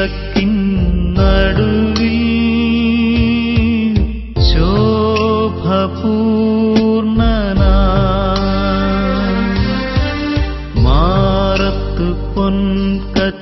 വിളക്കിൻ നടുവിൽ ശോഭപൂർണനായി മാറത്തു പൊൻകച്ചയണിഞ്ഞും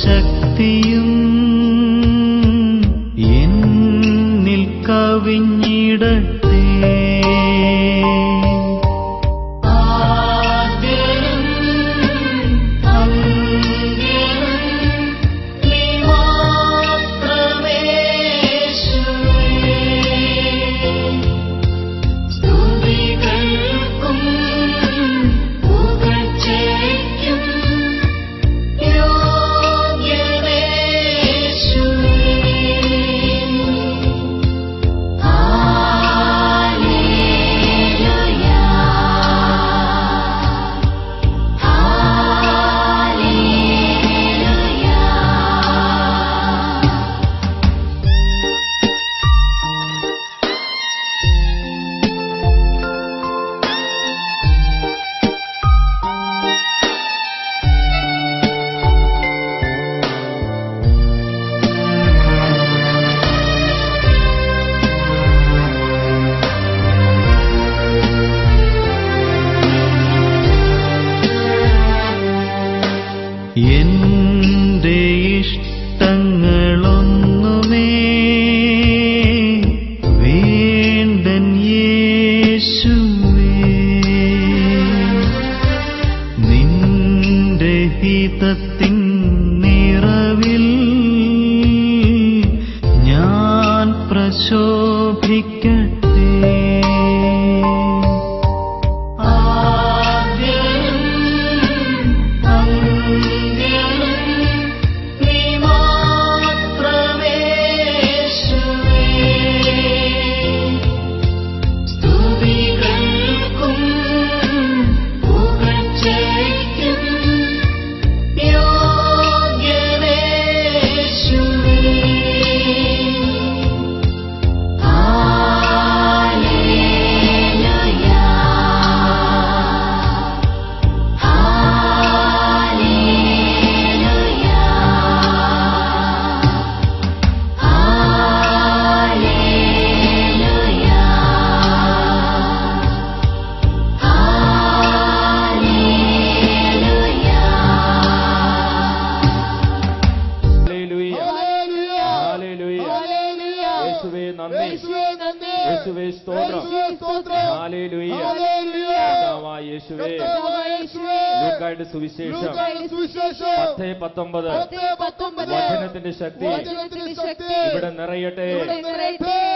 ശക്തിയും എന്നിൽ കവിഞ്ഞിടട്ടെ. എന്റെ ഇഷ്ടങ്ങളൊന്നുമേ വേണ്ടൻ യേശുവേ, നിന്റെ ഹിതത്തിൻ നിറവിൽ ഞാൻ പ്രശോഭിക്കട്ടെ. യേശുവേ സ്തോത്രം. ഹല്ലേലൂയ. കർത്താവായ യേശുവേ, ലൂക്കായുടെ സുവിശേഷം 10:19 വചനത്തിന്റെ ശക്തി ഇവിടെ നിറയട്ടെ.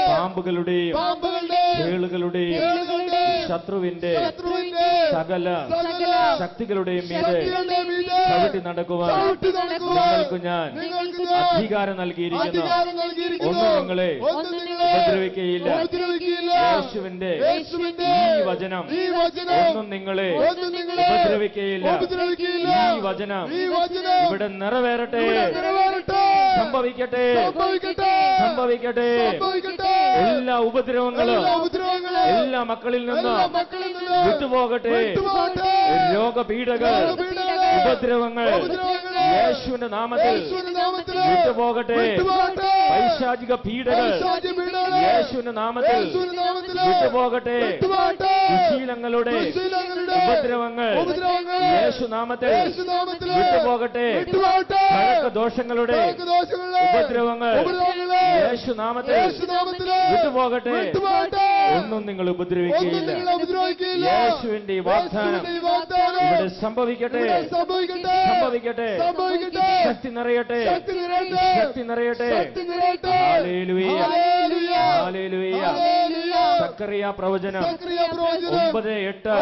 പാമ്പുകളുടെയും തേളുകളുടെയും ശത്രുവിന്റെ സകല ശക്തികളുടെയും മീതെ ചവിട്ടി നടക്കുവാൻ നിങ്ങൾക്ക് ഞാൻ അധികാരം നൽകിയിരിക്കുന്നു. ഒന്നും നിങ്ങളെ ഉപദ്രവിക്കുകയില്ല. യേശുവിന്റെ ഈ വചനം ഒന്നും നിങ്ങളെ ഉപദ്രവിക്കുകയില്ല. ഈ വചനം ഇവിടെ നിറവേറട്ടെ. സംഭവിക്കട്ടെ, സംഭവിക്കട്ടെ. എല്ലാ ഉപദ്രവങ്ങളും എല്ലാ മക്കളിൽ നിന്ന് വിട്ടുപോകട്ടെ. രോഗപീഠകൾ, ഉപദ്രവങ്ങൾ യേശുവിന്റെ നാമത്തിൽ വിട്ടുപോകട്ടെ. പൈശാചിക പീഡകൾ യേശുവിന്റെ നാമത്തിൽ വിട്ടുപോകട്ടെ. ദുശീലങ്ങളുടെ ഉപദ്രവങ്ങൾ യേശുനാമത്തിൽ വിട്ടുപോകട്ടെ. കഴക്കദോഷങ്ങളുടെ ഉപദ്രവങ്ങൾ യേശുനാമത്തിൽ വിട്ടുപോകട്ടെ. ഒന്നും നിങ്ങൾ ഉപദ്രവിക്കുകയില്ല. യേശുവിന്റെ വാഗ്ദാനം ഇവിടെ സംഭവിക്കട്ടെ, സംഭവിക്കട്ടെ. ശക്തി നിറയട്ടെ, ശക്തി നിറയട്ടെ. Hallelujah, hallelujah. സക്കറിയ പ്രവചനം 9:8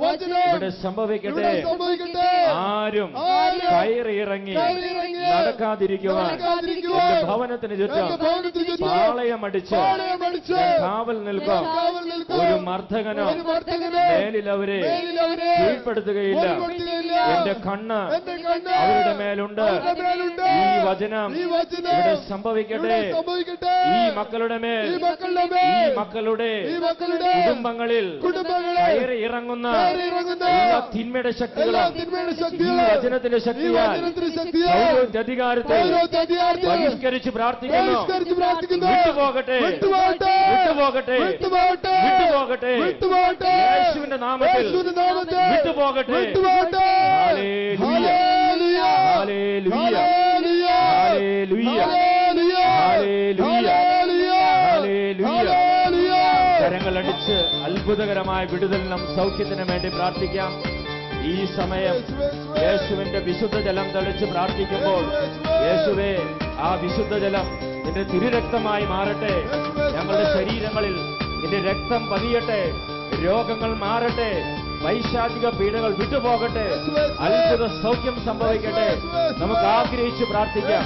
വചനം ഇവിടെ സംഭവിക്കട്ടെ. ആരും കയറിയിറങ്ങി നടക്കാതിരിക്കുവാൻ എന്റെ ഭവനത്തിന് ചുറ്റും പാളയമടിച്ച് കാവൽ നിൽക്കാം. ഒരു മർദ്ദകനോ മേലിൽ അവരെ കീഴ്പ്പെടുത്തുകയില്ല. എന്റെ കണ്ണ് അവരുടെ മേലുണ്ട്. ഈ വചനം ഇവിടെ സംഭവിക്കട്ടെ. ഈ മക്കളുടെ മേൽ, ഈ മക്കളുടെ കുടുംബങ്ങളിൽ കയറി ഇറങ്ങുന്ന എല്ലാ തിന്മയുടെ ശക്തികളും ഈ വചനത്തിന്റെ ശക്തിയാൽ പൗരോഹിത്യ അധികാരത്തിൽ ബഹിഷ്കരിച്ച് പ്രാർത്ഥിക്കുന്നു. വിട്ടുപോകട്ടെ, വിട്ടുപോകട്ടെ, വിട്ടുപോകട്ടെ. യേശുവിന്റെ നാമത്തിൽ വിട്ടുപോകട്ടെ. Hallelujah, hallelujah, hallelujah, hallelujah, hallelujah. കരങ്ങളടിച്ച് അത്ഭുതകരമായ വിടുതലിനും സൗഖ്യത്തിനും വേണ്ടി പ്രാർത്ഥിക്കാം. ഈ സമയം യേശുവിന്റെ വിശുദ്ധ ജലം തളിച്ച് പ്രാർത്ഥിക്കുമ്പോൾ, യേശുവേ, ആ വിശുദ്ധ ജലം നിന്റെ തിരുരക്തമായി മാറട്ടെ. ഞങ്ങളുടെ ശരീരങ്ങളിൽ നിന്റെ രക്തം പതിയട്ടെ. രോഗങ്ങൾ മാറട്ടെ. പൈശാചിക പീഡകൾ വിട്ടുപോകട്ടെ. അത്ഭുത സൗഖ്യം സംഭവിക്കട്ടെ. നമുക്ക് ആഗ്രഹിച്ച് പ്രാർത്ഥിക്കാം.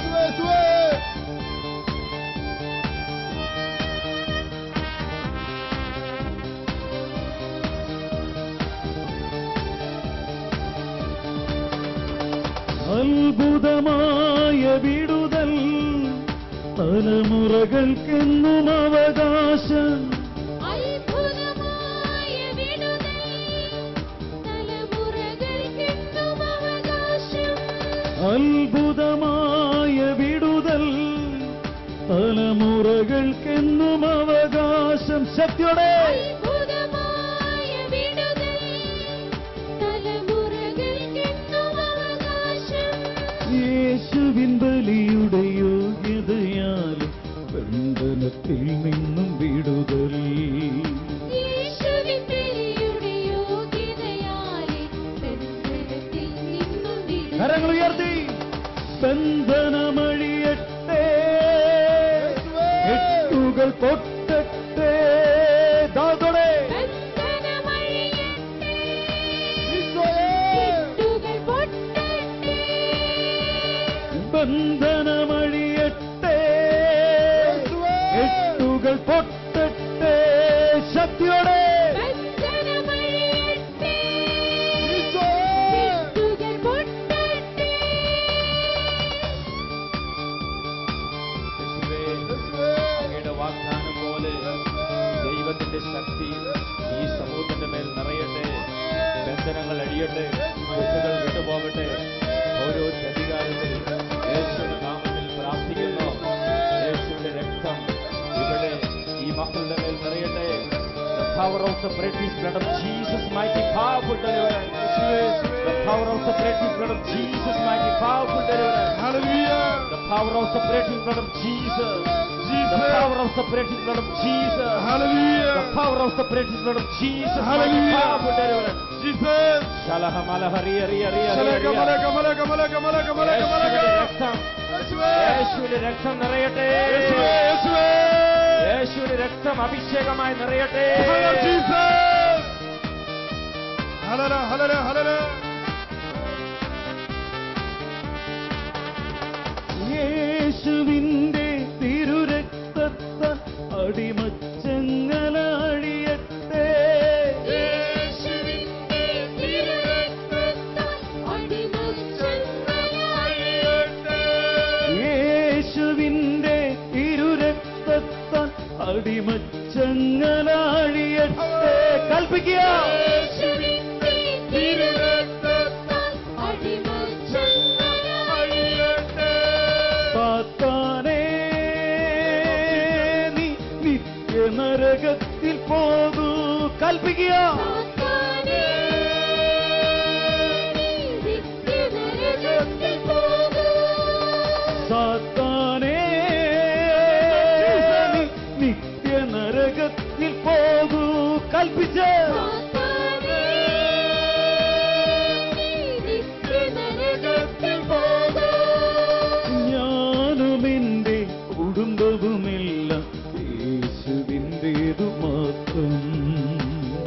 അത്ഭുതമായ വിടുതൽ തലമുറകൾക്കെന്നും അവകാശം. അത്ഭുതമായ വിടുതൽ തലമുറകൾക്കെന്നും അവകാശം. അത്ഭുതമായ വിടുതൽ തലമുറകൾക്കെന്നും അവകാശം. ശക്തിയോടെ യേശുവിൻ ബലിയുടെ യോഗ്യതയാൽ ബന്ധനത്തിൽ നിന്നും വിടുതൽ. കരങ്ങൾ ഉയർത്തി ബന്ധനമഴിയട്ടെ, കെട്ടുകൾ പൊട്ടട്ടെ. ദാതോടെ ബന്ധനമഴിയട്ടെ, കെട്ടുകൾ പൊട്ടട്ടെ. ശക്തിയോടെ വാഗ്ദാനം പോലെ ദൈവത്തിന്റെ ശക്തി ഈ സമൂഹത്തിന്റെ മേൽ നിറയട്ടെ. ബന്ധനങ്ങൾ അഴിയട്ടെ, കുട്ടുകൾ വിട്ടുപോകട്ടെ. ഓരോ അധികാരത്തിൽ യേശുവിന്റെ നാമത്തിൽ പ്രാർത്ഥിക്കുന്നു. യേശുവിന്റെ രക്തം ഇവിടെ ഈ മക്കളുടെ മേൽ നിറയട്ടെ. The power of the precious blood of Jesus, mighty powerful deliverance. The power of the precious blood of Jesus, mighty powerful deliverance. Hallelujah. The power of the precious blood of Jesus. The power of the precious blood of Jesus. Hallelujah. The power of the precious blood of Jesus. Hallelujah. Powerful deliverance. Jesus. Shalaha malaha riya riya riya riya. യേശുവിന്റെ രക്തം നിറയട്ടെ. യേശുവിന്റെ രക്തം അഭിഷേകമായി നിറയട്ടെ. യേശുവിന്റെ തിരുരക്തത്താൽ അടിമച്ചങ്ങല അഴിയട്ടെ. യേശുവിന്റെ തിരുരക്തത്താൽ അടിമച്ചങ്ങല അഴിയട്ടെ. കൽപ്പിക്കുക. യേശുവിന്റെ തിരുരക്തത്താൽ അടിമച്ചങ്ങല അഴിയട്ടെ. സാത്താനേ, നീ നിത്യനരകത്തിൽ പോകൂ. കൽപ്പിക്കുക. സാത്താനേ, നീ നിത്യനരകത്തിൽ പോകൂ. സാത്താനേ, നീ നിത്യനരകത്തിൽ പോകൂ. കൽപ്പിച്ച്. സാത്താനേ, നീ നിത്യനരകത്തിൽ പോകൂ. ഞാനും എന്റെ കുടുംബവുമെല്ലാം യേശുവിൻ്റേതു മാത്രം.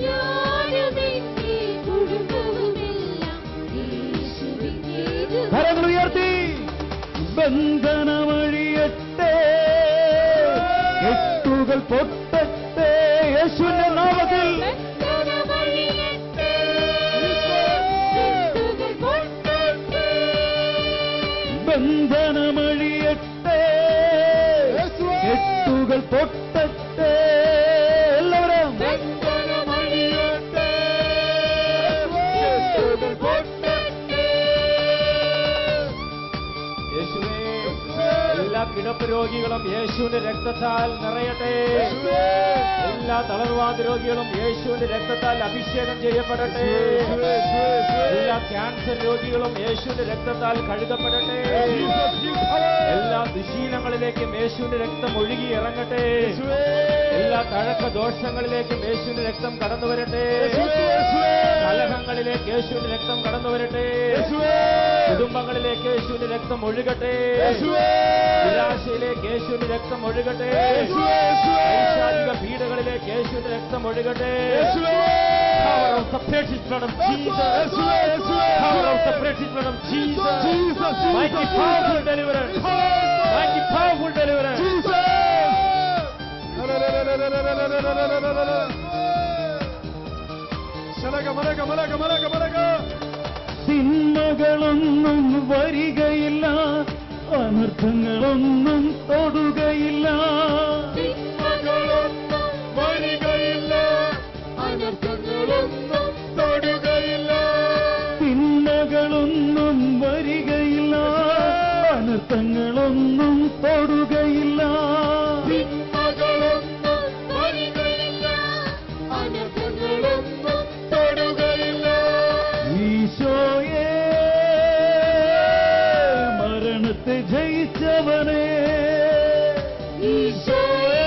ഞാനും എന്റെ കുടുംബവുമെല്ലാം യേശുവിന്റേത്. കരങ്ങൾ ഉയർത്തി. ബന്ധനമഴിയട്ടെ, കെട്ടുകൾ പൊട്ടട്ടെ യേശുവിന്റെ നാമത്തിൽ. ബന്ധനമഴിയട്ടെ, കെട്ടുകൾ പൊട്ടട്ടെ. ബന്ധനമഴിയട്ടെ, കെട്ടുകൾ പൊട്ടട്ടെ. എല്ലാവരും ബന്ധനമഴിയട്ടെ, കെട്ടുകൾ പൊട്ടട്ടെ. യേശുവേ, എല്ലാ കിടപ്പ് രോഗികളും യേശുവിന്റെ രക്തത്താൽ നിറയട്ടെ. എല്ലാ തളർവാദ രോഗികളും യേശുവിന്റെ രക്തത്താൽ അഭിഷേകം ചെയ്യപ്പെടട്ടെ. എല്ലാ ക്യാൻസർ രോഗികളും യേശുവിന്റെ രക്തത്താൽ കഴുകപ്പെടട്ടെ. എല്ലാ ദുശീലങ്ങളിലേക്കും യേശുവിന്റെ രക്തം ഒഴുകി ഇറങ്ങട്ടെ. എല്ലാ കഴക്ക ദോഷങ്ങളിലേക്കും യേശുവിന്റെ രക്തം കടന്നു വരട്ടെ. കലഹങ്ങളിലേക്ക് യേശുവിന്റെ രക്തം കടന്നു വരട്ടെ. കുടുംബങ്ങളിലേക്ക് യേശുവിന്റെ രക്തം ഒഴുകട്ടെ. നിരാശയിലേക്ക് യേശുവിന്റെ രക്തം ഒഴുകട്ടെ. പൈശാചിക പീഡകളിലേക്ക് യേശുവിന്റെ രക്തം ഒഴുകട്ടെ. Power of the precious blood of Jesus. Power of the precious blood of Jesus. Mighty powerful deliverance. Mighty powerful deliverance. തിന്മകളൊന്നും വരികയില്ല, അനർത്ഥങ്ങളൊന്നും തൊടുകയില്ല. തിന്മകളൊന്നും വരികയില്ല, അനർത്ഥങ്ങളൊന്നും തൊടുകയില്ല. തിന്മകളൊന്നും വരികയില്ല, അനർത്ഥങ്ങളൊന്നും തൊടുകയില്ല. തിന്മകളൊന്നും വരികയില്ല, അനർത്ഥങ്ങളൊന്നും തൊടുകയില്ല. ഈശോയേ, മരണത്തെ ജയിച്ചവനെ. ഈശോയേ,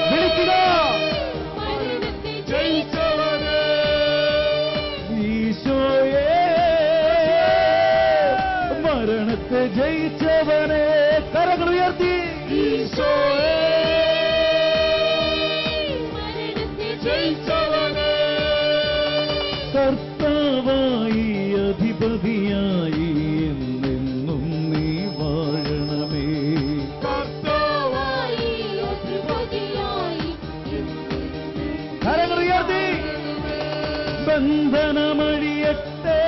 വിളിക്കുക. മരണത്തെ ജയിച്ചവനെ. ഈശോയേ, മരണത്തെ ജയിച്ചവനെ. കരങ്ങൾ ഉയർത്തി. ഈശോയേ, മരണത്തെ ജയിച്ചവനെ. കർത്താവായി അധിപതിയായി എന്നെന്നും നീ വാഴണമേ. കർത്താവായി അധിപതിയായി കരങ്ങൾ ഉയർത്തി. ബന്ധനമഴിയട്ടെ,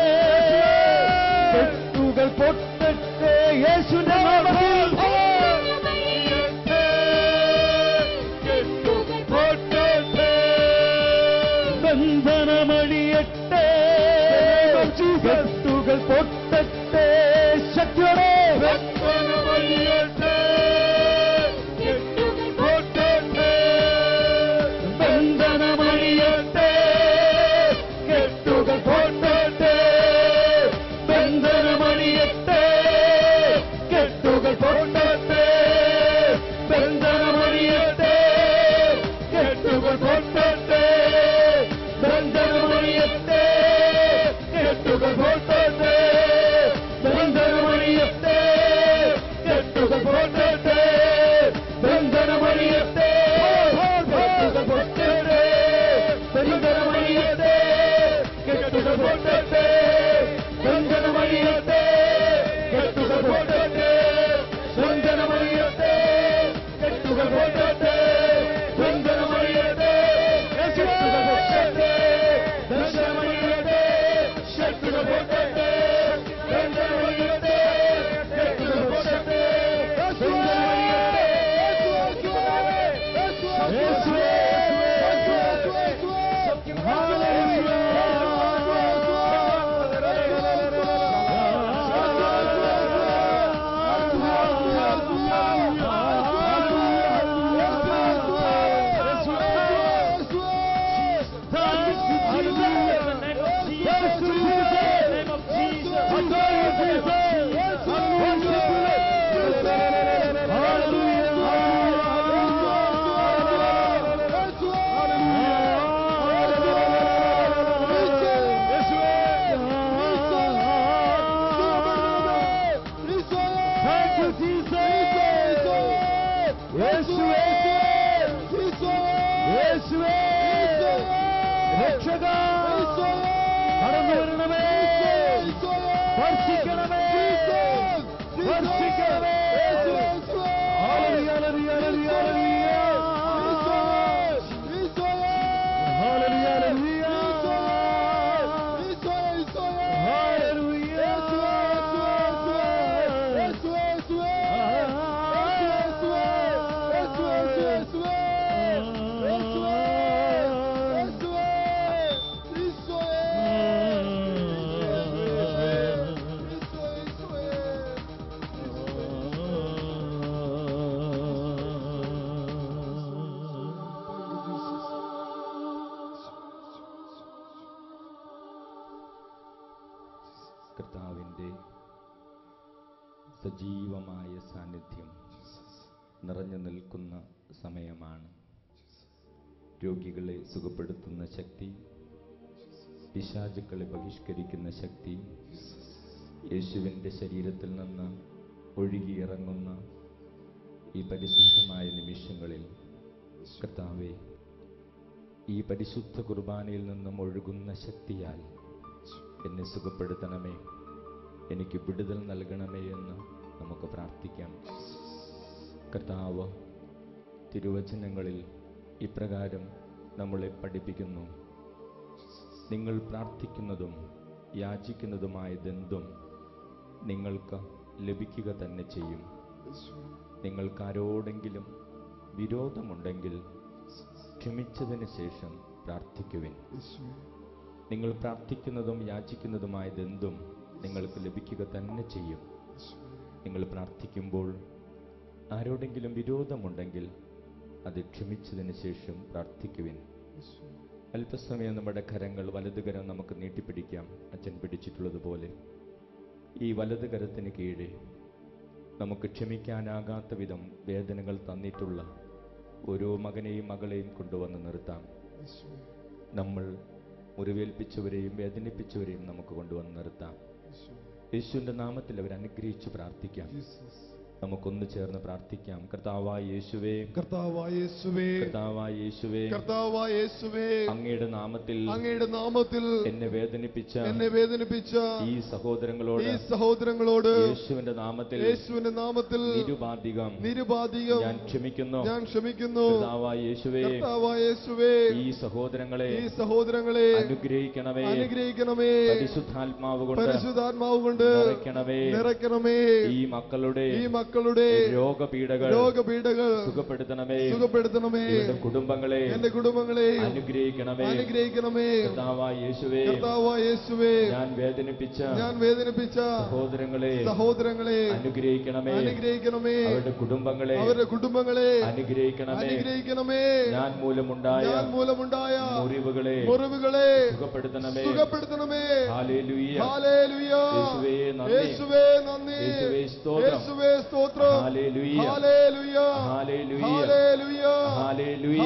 കെട്ടുകൾ പൊട്ടട്ടെ യേശുവിന്റെ നാമത്തിൽ. കെട്ടുകൾ പൊട്ടട്ടെ. ബന്ധനമഴിയട്ടെ, കെട്ടുകൾ പൊട്ടട്ടെ ശക്തിയോടെ. ബന്ധനമഴിയട്ടെ, കെട്ടുകൾ പൊട്ടട്ടെ. ബന്ധനമഴിയട്ടെ, കെട്ടുകൾ പൊട്ടട്ടെ. ബന്ധനമഴിയട്ടെ, കെട്ടുകൾ പൊട്ടട്ടെ. ബന്ധനമഴിയട്ടെ, കെട്ടുകൾ പൊട്ടട്ടെ. ബന്ധനമഴിയട്ടെ, കെട്ടുകൾ പൊട്ടട്ടെ. ബന്ധനമഴിയട്ടെ, കെട്ടുകൾ പൊട്ടട്ടെ. ബന്ധനമഴിയട്ടെ, കെട്ടുകൾ പൊട്ടട്ടെ. ബന്ധനമഴിയട്ടെ, കെട്ടുകൾ പൊട്ടട്ടെ. ബന്ധനമഴിയട്ടെ, കെട്ടുകൾ പൊട്ടട്ടെ. ബന്ധനമഴിയട്ടെ, കെട്ടുകൾ പൊട്ടട്ടെ. ബന്ധനമഴിയട്ടെ, കെട്ടുകൾ പൊട്ടട്ടെ. ബന്ധനമഴിയട്ടെ, കെട്ടുകൾ പൊട്ടട്ടെ. ബന്ധനമഴിയട്ടെ, കെട്ടുകൾ പൊട്ടട്ടെ. ബന്ധനമഴിയട്ടെ. യേശുവേ, കടന്നു വരണമേ, സ്പർശിക്കണമേ, സ്പർശിക്കണമേ. Hallelujah, hallelujah, hallelujah, hallelujah, hallelujah. കർത്താവിൻ്റെ സജീവമായ സാന്നിധ്യം നിറഞ്ഞു നിൽക്കുന്ന സമയമാണ്. രോഗികളെ സുഖപ്പെടുത്തുന്ന ശക്തി, പിശാചുക്കളെ ബഹിഷ്കരിക്കുന്ന ശക്തി യേശുവിൻ്റെ ശരീരത്തിൽ നിന്ന് ഒഴുകിയിറങ്ങുന്ന ഈ പരിശുദ്ധമായ നിമിഷങ്ങളിൽ കർത്താവേ, ഈ പരിശുദ്ധ കുർബാനയിൽ നിന്നും ഒഴുകുന്ന ശക്തിയാൽ എന്നെ സുഖപ്പെടുത്തണമേ, എനിക്ക് വിടുതൽ നൽകണമേ എന്ന് നമുക്ക് പ്രാർത്ഥിക്കാം. കർത്താവ് തിരുവചനങ്ങളിൽ ഇപ്രകാരം നമ്മളെ പഠിപ്പിക്കുന്നു: നിങ്ങൾ പ്രാർത്ഥിക്കുന്നതും യാചിക്കുന്നതുമായതെന്തും നിങ്ങൾക്ക് ലഭിക്കുക തന്നെ ചെയ്യും. നിങ്ങൾക്കാരോടെങ്കിലും വിരോധമുണ്ടെങ്കിൽ ക്ഷമിച്ചതിന് ശേഷം പ്രാർത്ഥിക്കുവിൻ. നിങ്ങൾ പ്രാർത്ഥിക്കുന്നതും യാചിക്കുന്നതുമായതെന്തും നിങ്ങൾക്ക് ലഭിക്കുക തന്നെ ചെയ്യും. നിങ്ങൾ പ്രാർത്ഥിക്കുമ്പോൾ ആരോടെങ്കിലും വിരോധമുണ്ടെങ്കിൽ അത് ക്ഷമിച്ചതിന് ശേഷം പ്രാർത്ഥിക്കുവിൻ. അല്പസമയം നമ്മുടെ കരങ്ങൾ, വലതുകരം നമുക്ക് നീട്ടിപ്പിടിക്കാം. അച്ഛൻ പിടിച്ചിട്ടുള്ളതുപോലെ ഈ വലതുകരത്തിന് കീഴെ നമുക്ക് ക്ഷമിക്കാനാകാത്ത വിധം വേദനകൾ തന്നിട്ടുള്ള ഓരോ മകനെയും മകളെയും കൊണ്ടുവന്ന് നിർത്താം. നമ്മൾ മുറിവേൽപ്പിച്ചവരെയും വേദനിപ്പിച്ചവരെയും നമുക്ക് കൊണ്ടുവന്ന് നിർത്താം. യേശുവിന്റെ നാമത്തിൽ അവർ അനുഗ്രഹിച്ച് പ്രാർത്ഥിക്കാം. നമുക്കൊന്ന് ചേർന്ന് പ്രാർത്ഥിക്കാം. കർത്താവായ യേശുവേ, കർത്താവായ യേശുവേ, കർത്താവായ യേശുവേ, കർത്താവായ യേശുവേ, അങ്ങയുടെ നാമത്തിൽ എന്നെ വേദനിപ്പിച്ച ഈ സഹോദരങ്ങളോട് യേശുവിന്റെ നാമത്തിൽ നിരുപാധികം ഞാൻ ക്ഷമിക്കുന്നു. കർത്താവായ യേശുവേ, ഈ സഹോദരങ്ങളെ അനുഗ്രഹിക്കണമേ. പരിശുദ്ധാത്മാവ് കൊണ്ട് നിറയ്ക്കണമേ. ഈ മക്കളുടെ രോഗപീഠകൾ സുഖപ്പെടുത്തണമേ. എന്റെ കുടുംബങ്ങളെ അനുഗ്രഹിക്കണമേ. കർത്താവായ യേശുവേ, ഞാൻ വേദനിപ്പിച്ച സഹോദരങ്ങളെ അനുഗ്രഹിക്കണമേ. അവരുടെ കുടുംബങ്ങളെ അനുഗ്രഹിക്കണമേ. ഞാൻ മൂലമുണ്ടായ മുറിവുകളെ സുഖപ്പെടുത്തണമേ. ഹല്ലേലൂയ, യേശുവേ നന്ദി, യേശുവേ സ്തോത്രം. Hallelujah, hallelujah, hallelujah,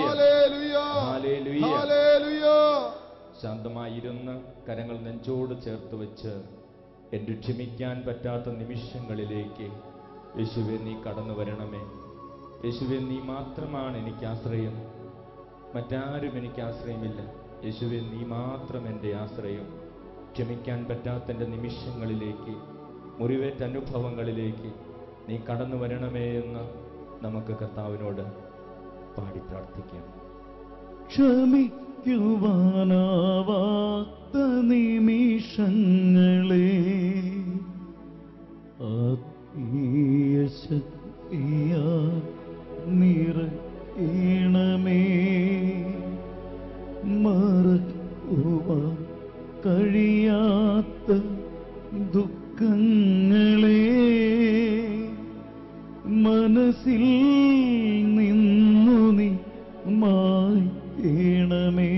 hallelujah. ശാന്തമായിരുന്ന് കരങ്ങൾ നെഞ്ചോട് ചേർത്ത് വെച്ച് എന്റെ ക്ഷമിക്കാൻ പറ്റാത്ത നിമിഷങ്ങളിലേക്ക് യേശുവേ നീ കടന്നു വരണമേ. യേശുവേ നീ മാത്രമാണ് എനിക്ക് ആശ്രയം, മറ്റാരും എനിക്ക് ആശ്രയമില്ല. യേശുവേ നീ മാത്രം എൻ്റെ ആശ്രയം. ക്ഷമിക്കാൻ പറ്റാത്ത എൻ്റെ നിമിഷങ്ങളിലേക്ക്, മുറിവേറ്റ അനുഭവങ്ങളിലേക്ക് നീ കടന്നു വരണമേ എന്ന് നമുക്ക് കർത്താവിനോട് പാടി പ്രാർത്ഥിക്കാം. ക്ഷമിക്കുവാനാവാത്ത നിമിഷങ്ങളെ ആത്മീയ ശക്തിയാൽ നിറയണമേ. മറക്കുവാൻ കഴിയാത്ത ദുഃഖങ്ങളെ മനസ്സിൽ നിന്നു നീ മായ്ക്കണമേ.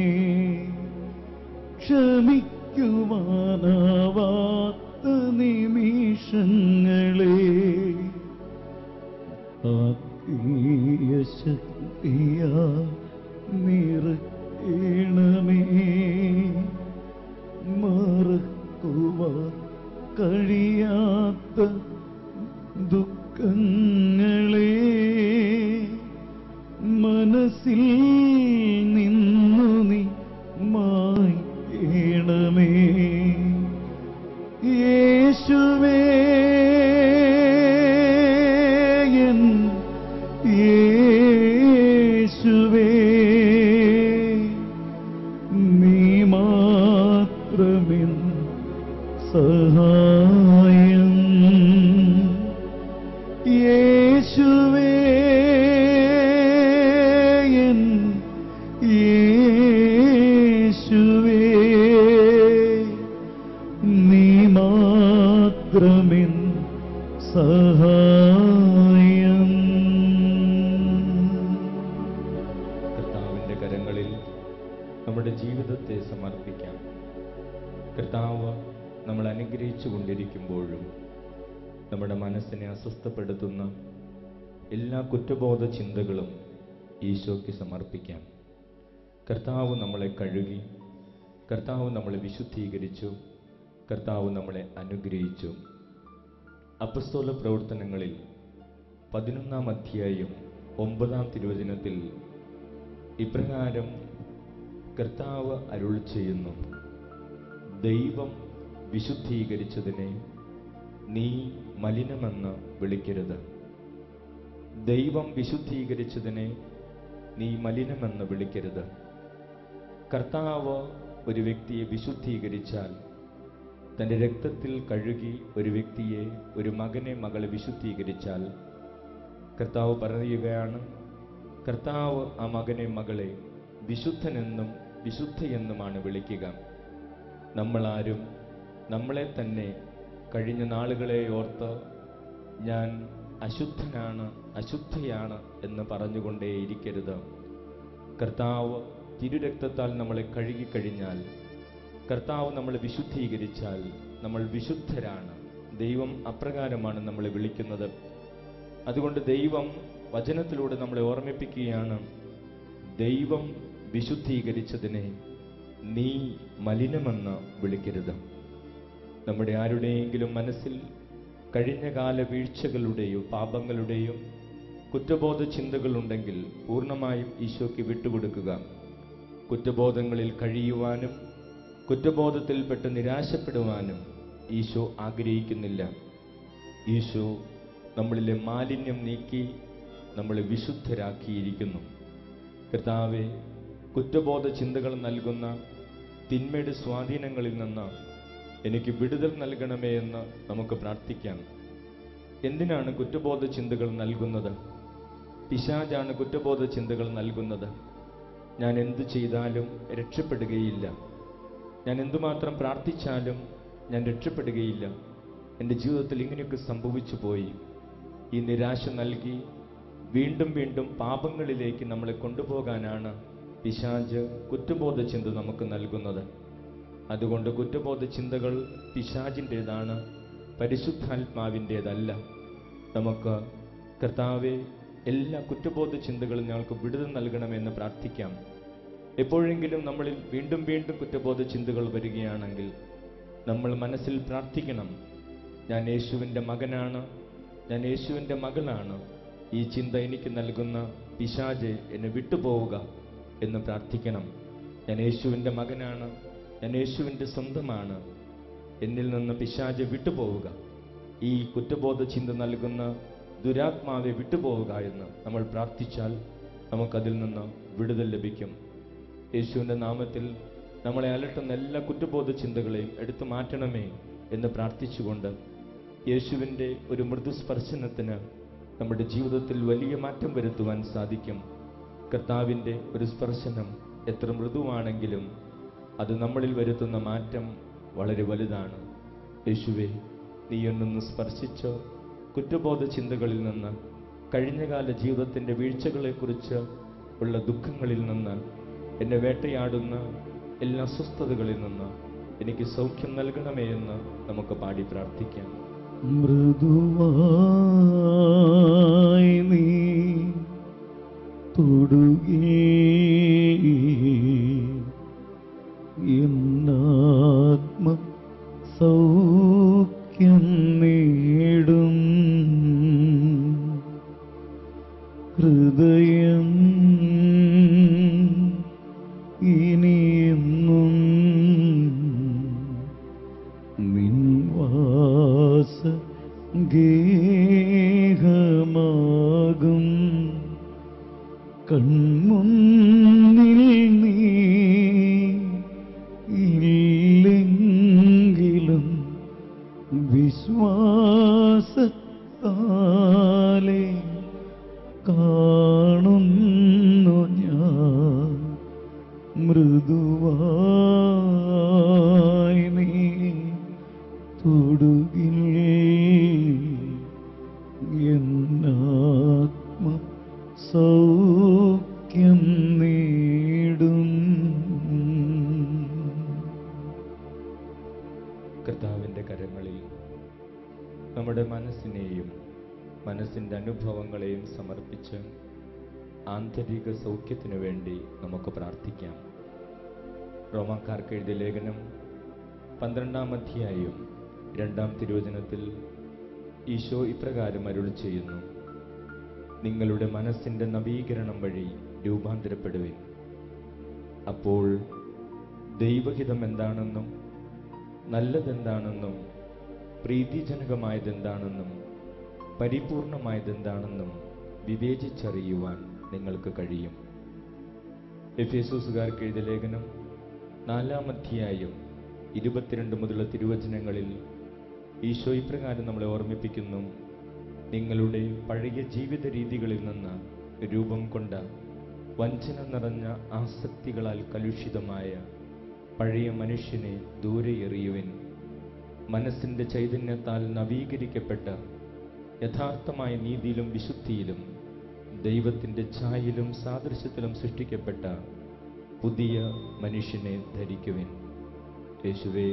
ക്ഷമിക്കുവാനാവാത്ത നിമിഷങ്ങളെ ആത്മീയ ശക്തിയാൽ നിറയണമേ. മറക്കുവാൻ കഴിയാത്ത ദുഃഖങ്ങളെ മനസ്സിൽ നിന്നു നീ മായ്ക്കണമേ. മാത്രമിൻ സഹായം യേശുവേ എൻ യേശുവേ നീ മാത്രമിൻ സഹായം. കർത്താവിൻ്റെ കരങ്ങളിൽ നമ്മുടെ ജീവിതത്തെ സമർപ്പിക്കാം. കർത്താവ് നമ്മൾ അനുഗ്രഹിച്ചു കൊണ്ടിരിക്കുമ്പോഴും നമ്മുടെ മനസ്സിനെ അസ്വസ്ഥപ്പെടുത്തുന്ന എല്ലാ കുറ്റബോധ ചിന്തകളും ഈശോയ്ക്ക് സമർപ്പിക്കാം. കർത്താവ് നമ്മളെ കഴുകി, കർത്താവ് നമ്മളെ വിശുദ്ധീകരിച്ചു, കർത്താവ് നമ്മളെ അനുഗ്രഹിച്ചു. അപ്പസ്തോല പ്രവർത്തനങ്ങളിൽ 11-ാം അധ്യായം 9-ാം തിരുവചനത്തിൽ ഇപ്രകാരം കർത്താവ് അരുൾ ചെയ്യുന്നു: ദൈവം വിശുദ്ധീകരിച്ചതിനെ നീ മലിനമെന്ന് വിളിക്കരുത്. ദൈവം വിശുദ്ധീകരിച്ചതിനെ നീ മലിനമെന്ന് വിളിക്കരുത്. കർത്താവ് ഒരു വ്യക്തിയെ വിശുദ്ധീകരിച്ചാൽ, തൻ്റെ രക്തത്തിൽ കഴുകി ഒരു വ്യക്തിയെ, ഒരു മകനെ, മകളെ വിശുദ്ധീകരിച്ചാൽ, കർത്താവ് പറയുകയാണ്, കർത്താവ് ആ മകനെ, മകളെ വിശുദ്ധനെന്നും വിശുദ്ധയെന്നുമാണ് വിളിക്കുക. നമ്മളാരും നമ്മളെ തന്നെ കഴിഞ്ഞ നാളുകളെ ഓർത്ത് ഞാൻ അശുദ്ധനാണ്, അശുദ്ധയാണ് എന്ന് പറഞ്ഞുകൊണ്ടേയിരിക്കരുത്. കർത്താവ് തിരുരക്തത്താൽ നമ്മളെ കഴുകിക്കഴിഞ്ഞാൽ, കർത്താവ് നമ്മളെ വിശുദ്ധീകരിച്ചാൽ നമ്മൾ വിശുദ്ധരാണ്. ദൈവം അപ്രകാരമാണ് നമ്മളെ വിളിക്കുന്നത്. അതുകൊണ്ട് ദൈവം വചനത്തിലൂടെ നമ്മളെ ഓർമ്മിപ്പിക്കുകയാണ്, ദൈവം വിശുദ്ധീകരിച്ചതിനെ നീ മലിനമെന്ന് വിളിക്കരുത്. നമ്മുടെ ആരുടെയെങ്കിലും മനസ്സിൽ കഴിഞ്ഞകാല വീഴ്ചകളുടെയോ പാപങ്ങളുടെയോ കുറ്റബോധ ചിന്തകളുണ്ടെങ്കിൽ പൂർണ്ണമായും ഈശോയ്ക്ക് വിട്ടുകൊടുക്കുക. കുറ്റബോധങ്ങളിൽ കഴിയുവാനും കുറ്റബോധത്തിൽപ്പെട്ട് നിരാശപ്പെടുവാനും ഈശോ ആഗ്രഹിക്കുന്നില്ല. ഈശോ നമ്മളിലെ മാലിന്യം നീക്കി നമ്മളെ വിശുദ്ധരാക്കിയിരിക്കുന്നു. കർത്താവെ, കുറ്റബോധ ചിന്തകൾ നൽകുന്ന തിന്മയുടെ സ്വാധീനങ്ങളിൽ നിന്ന് എനിക്ക് വിടുതൽ നൽകണമേ എന്ന് നമുക്ക് പ്രാർത്ഥിക്കാം. എന്തിനാണ് കുറ്റബോധ ചിന്തകൾ നൽകുന്നത്? പിശാചാണ് കുറ്റബോധ ചിന്തകൾ നൽകുന്നത്. ഞാൻ എന്തു ചെയ്താലും രക്ഷപ്പെടുകയില്ല, ഞാൻ എന്തുമാത്രം പ്രാർത്ഥിച്ചാലും ഞാൻ രക്ഷപ്പെടുകയില്ല, എൻ്റെ ജീവിതത്തിൽ ഇങ്ങനെയൊക്കെ സംഭവിച്ചു പോയി. ഈ നിരാശ നൽകി വീണ്ടും വീണ്ടും പാപങ്ങളിലേക്ക് നമ്മളെ കൊണ്ടുപോകാനാണ് പിശാച് കുറ്റബോധ ചിന്ത നമുക്ക് നൽകുന്നത്. അതുകൊണ്ട് കുറ്റബോധ ചിന്തകൾ പിശാചിൻ്റേതാണ്, പരിശുദ്ധാത്മാവിൻ്റേതല്ല. നമുക്ക് കർത്താവെ, എല്ലാ കുറ്റബോധ ചിന്തകളും ഞങ്ങൾക്ക് വിടുതൽ നൽകണമെന്ന് പ്രാർത്ഥിക്കാം. എപ്പോഴെങ്കിലും നമ്മളിൽ വീണ്ടും വീണ്ടും കുറ്റബോധ ചിന്തകൾ വരികയാണെങ്കിൽ നമ്മൾ മനസ്സിൽ പ്രാർത്ഥിക്കണം, ഞാൻ യേശുവിൻ്റെ മകനാണ്, ഞാൻ യേശുവിൻ്റെ മകളാണ്, ഈ ചിന്ത എനിക്ക് നൽകുന്ന പിശാചെ എന്നെ വിട്ടുപോവുക എന്ന് പ്രാർത്ഥിക്കണം. ഞാൻ യേശുവിൻ്റെ മകനാണ്, ഞാൻ യേശുവിൻ്റെ സ്വന്തമാണ്, എന്നിൽ നിന്ന് പിശാചെ വിട്ടുപോവുക, ഈ കുറ്റബോധ ചിന്ത നൽകുന്ന ദുരാത്മാവെ വിട്ടുപോവുക എന്ന് നമ്മൾ പ്രാർത്ഥിച്ചാൽ നമുക്കതിൽ നിന്ന് വിടുതൽ ലഭിക്കും. യേശുവിൻ്റെ നാമത്തിൽ നമ്മളെ അലട്ടുന്ന എല്ലാ കുറ്റബോധ ചിന്തകളെയും എടുത്തു മാറ്റണമേ എന്ന് പ്രാർത്ഥിച്ചുകൊണ്ട് യേശുവിൻ്റെ ഒരു മൃദുസ്പർശനത്തിന് നമ്മുടെ ജീവിതത്തിൽ വലിയ മാറ്റം വരുത്തുവാൻ സാധിക്കും. കർത്താവിൻ്റെ ഒരു സ്പർശനം എത്ര മൃദുവാണെങ്കിലും അത് നമ്മളിൽ വരുത്തുന്ന മാറ്റം വളരെ വലുതാണ്. യേശുവേ, നീ എന്നൊന്ന് സ്പർശിച്ച് കുറ്റബോധ ചിന്തകളിൽ നിന്ന്, കഴിഞ്ഞകാല ജീവിതത്തിൻ്റെ വീഴ്ചകളെക്കുറിച്ച് ഉള്ള ദുഃഖങ്ങളിൽ നിന്ന്, എന്നെ വേട്ടയാടുന്ന എല്ലാ അസ്വസ്ഥതകളിൽ നിന്ന് എനിക്ക് സൗഖ്യം നൽകണമേ എന്ന് നമുക്ക് പാടി പ്രാർത്ഥിക്കാം. മൃദുവായി നീ തൊടുകേ എന്നാത്മ സൗഖ്യം നേടും. ഹൃദയം ഇനിയെന്നും നിൻവാസ ഗേഹമാകും. കൺമുന്നിൽ നീ ഇല്ലെങ്കിൽ കർത്താവിൻ്റെ കരങ്ങളിൽ നമ്മുടെ മനസ്സിനെയും മനസ്സിൻ്റെ അനുഭവങ്ങളെയും സമർപ്പിച്ച് ആന്തരിക സൗഖ്യത്തിനു വേണ്ടി നമുക്ക് പ്രാർത്ഥിക്കാം. റോമാക്കാർക്ക് എഴുതിയ ലേഖനം 12-ാം അധ്യായം 2-ാം തിരുവചനത്തിൽ ഈശോ ഇപ്രകാരം അരുളി ചെയ്യുന്നു: നിങ്ങളുടെ മനസ്സിൻ്റെ നവീകരണം വഴി രൂപാന്തരപ്പെടുവിൻ. അപ്പോൾ ദൈവഹിതം എന്താണെന്നും നല്ലതെന്താണെന്നും പ്രീതിജനകമായതെന്താണെന്നും പരിപൂർണമായതെന്താണെന്നും വിവേചിച്ചറിയുവാൻ നിങ്ങൾക്ക് കഴിയും. എഫേസോസുകാർക്ക് എഴുതിയ ലേഖനം 4-ാം അധ്യായം 22 മുതലുള്ള തിരുവചനങ്ങളിൽ ഈശോ ഇപ്രകാരം നമ്മളെ ഓർമ്മിപ്പിക്കുന്നു: നിങ്ങളുടെ പഴയ ജീവിത രീതികളിൽ നിന്ന് രൂപം കൊണ്ട വഞ്ചന നിറഞ്ഞ ആസക്തികളാൽ കലുഷിതമായ പഴയ മനുഷ്യനെ ദൂരെ എറിയുവിൻ. മനസ്സിൻ്റെ ചൈതന്യത്താൽ നവീകരിക്കപ്പെട്ട യഥാർത്ഥമായ നീതിയിലും വിശുദ്ധിയിലും ദൈവത്തിൻ്റെ ഛായയിലും സാദൃശ്യത്തിലും സൃഷ്ടിക്കപ്പെട്ട പുതിയ മനുഷ്യനെ ധരിക്കുവിൻ. യേശുവേ,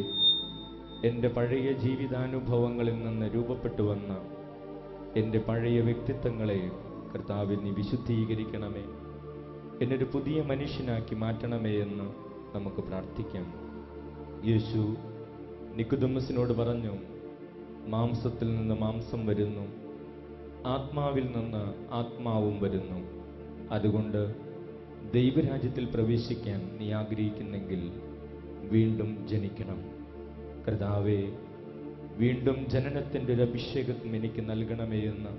എൻ്റെ പഴയ ജീവിതാനുഭവങ്ങളിൽ നിന്ന് രൂപപ്പെട്ടു വന്ന എൻ്റെ പഴയ വ്യക്തിത്വങ്ങളെ കർത്താവിൽ നീ വിശുദ്ധീകരിക്കണമേ, എന്നൊരു പുതിയ മനുഷ്യനാക്കി മാറ്റണമേ എന്ന് നമുക്ക് പ്രാർത്ഥിക്കാം. യേശു നിക്കോദെമസിനോട് പറഞ്ഞു: മാംസത്തിൽ നിന്ന് മാംസം വരുന്നു, ആത്മാവിൽ നിന്ന് ആത്മാവും വരുന്നു. അതുകൊണ്ട് ദൈവരാജ്യത്തിൽ പ്രവേശിക്കാൻ നീ ആഗ്രഹിക്കുന്നെങ്കിൽ വീണ്ടും ജനിക്കണം. കർത്താവേ, വീണ്ടും ജനനത്തിൻ്റെ ഒരു അഭിഷേകം എനിക്ക് നൽകണമേ എന്ന്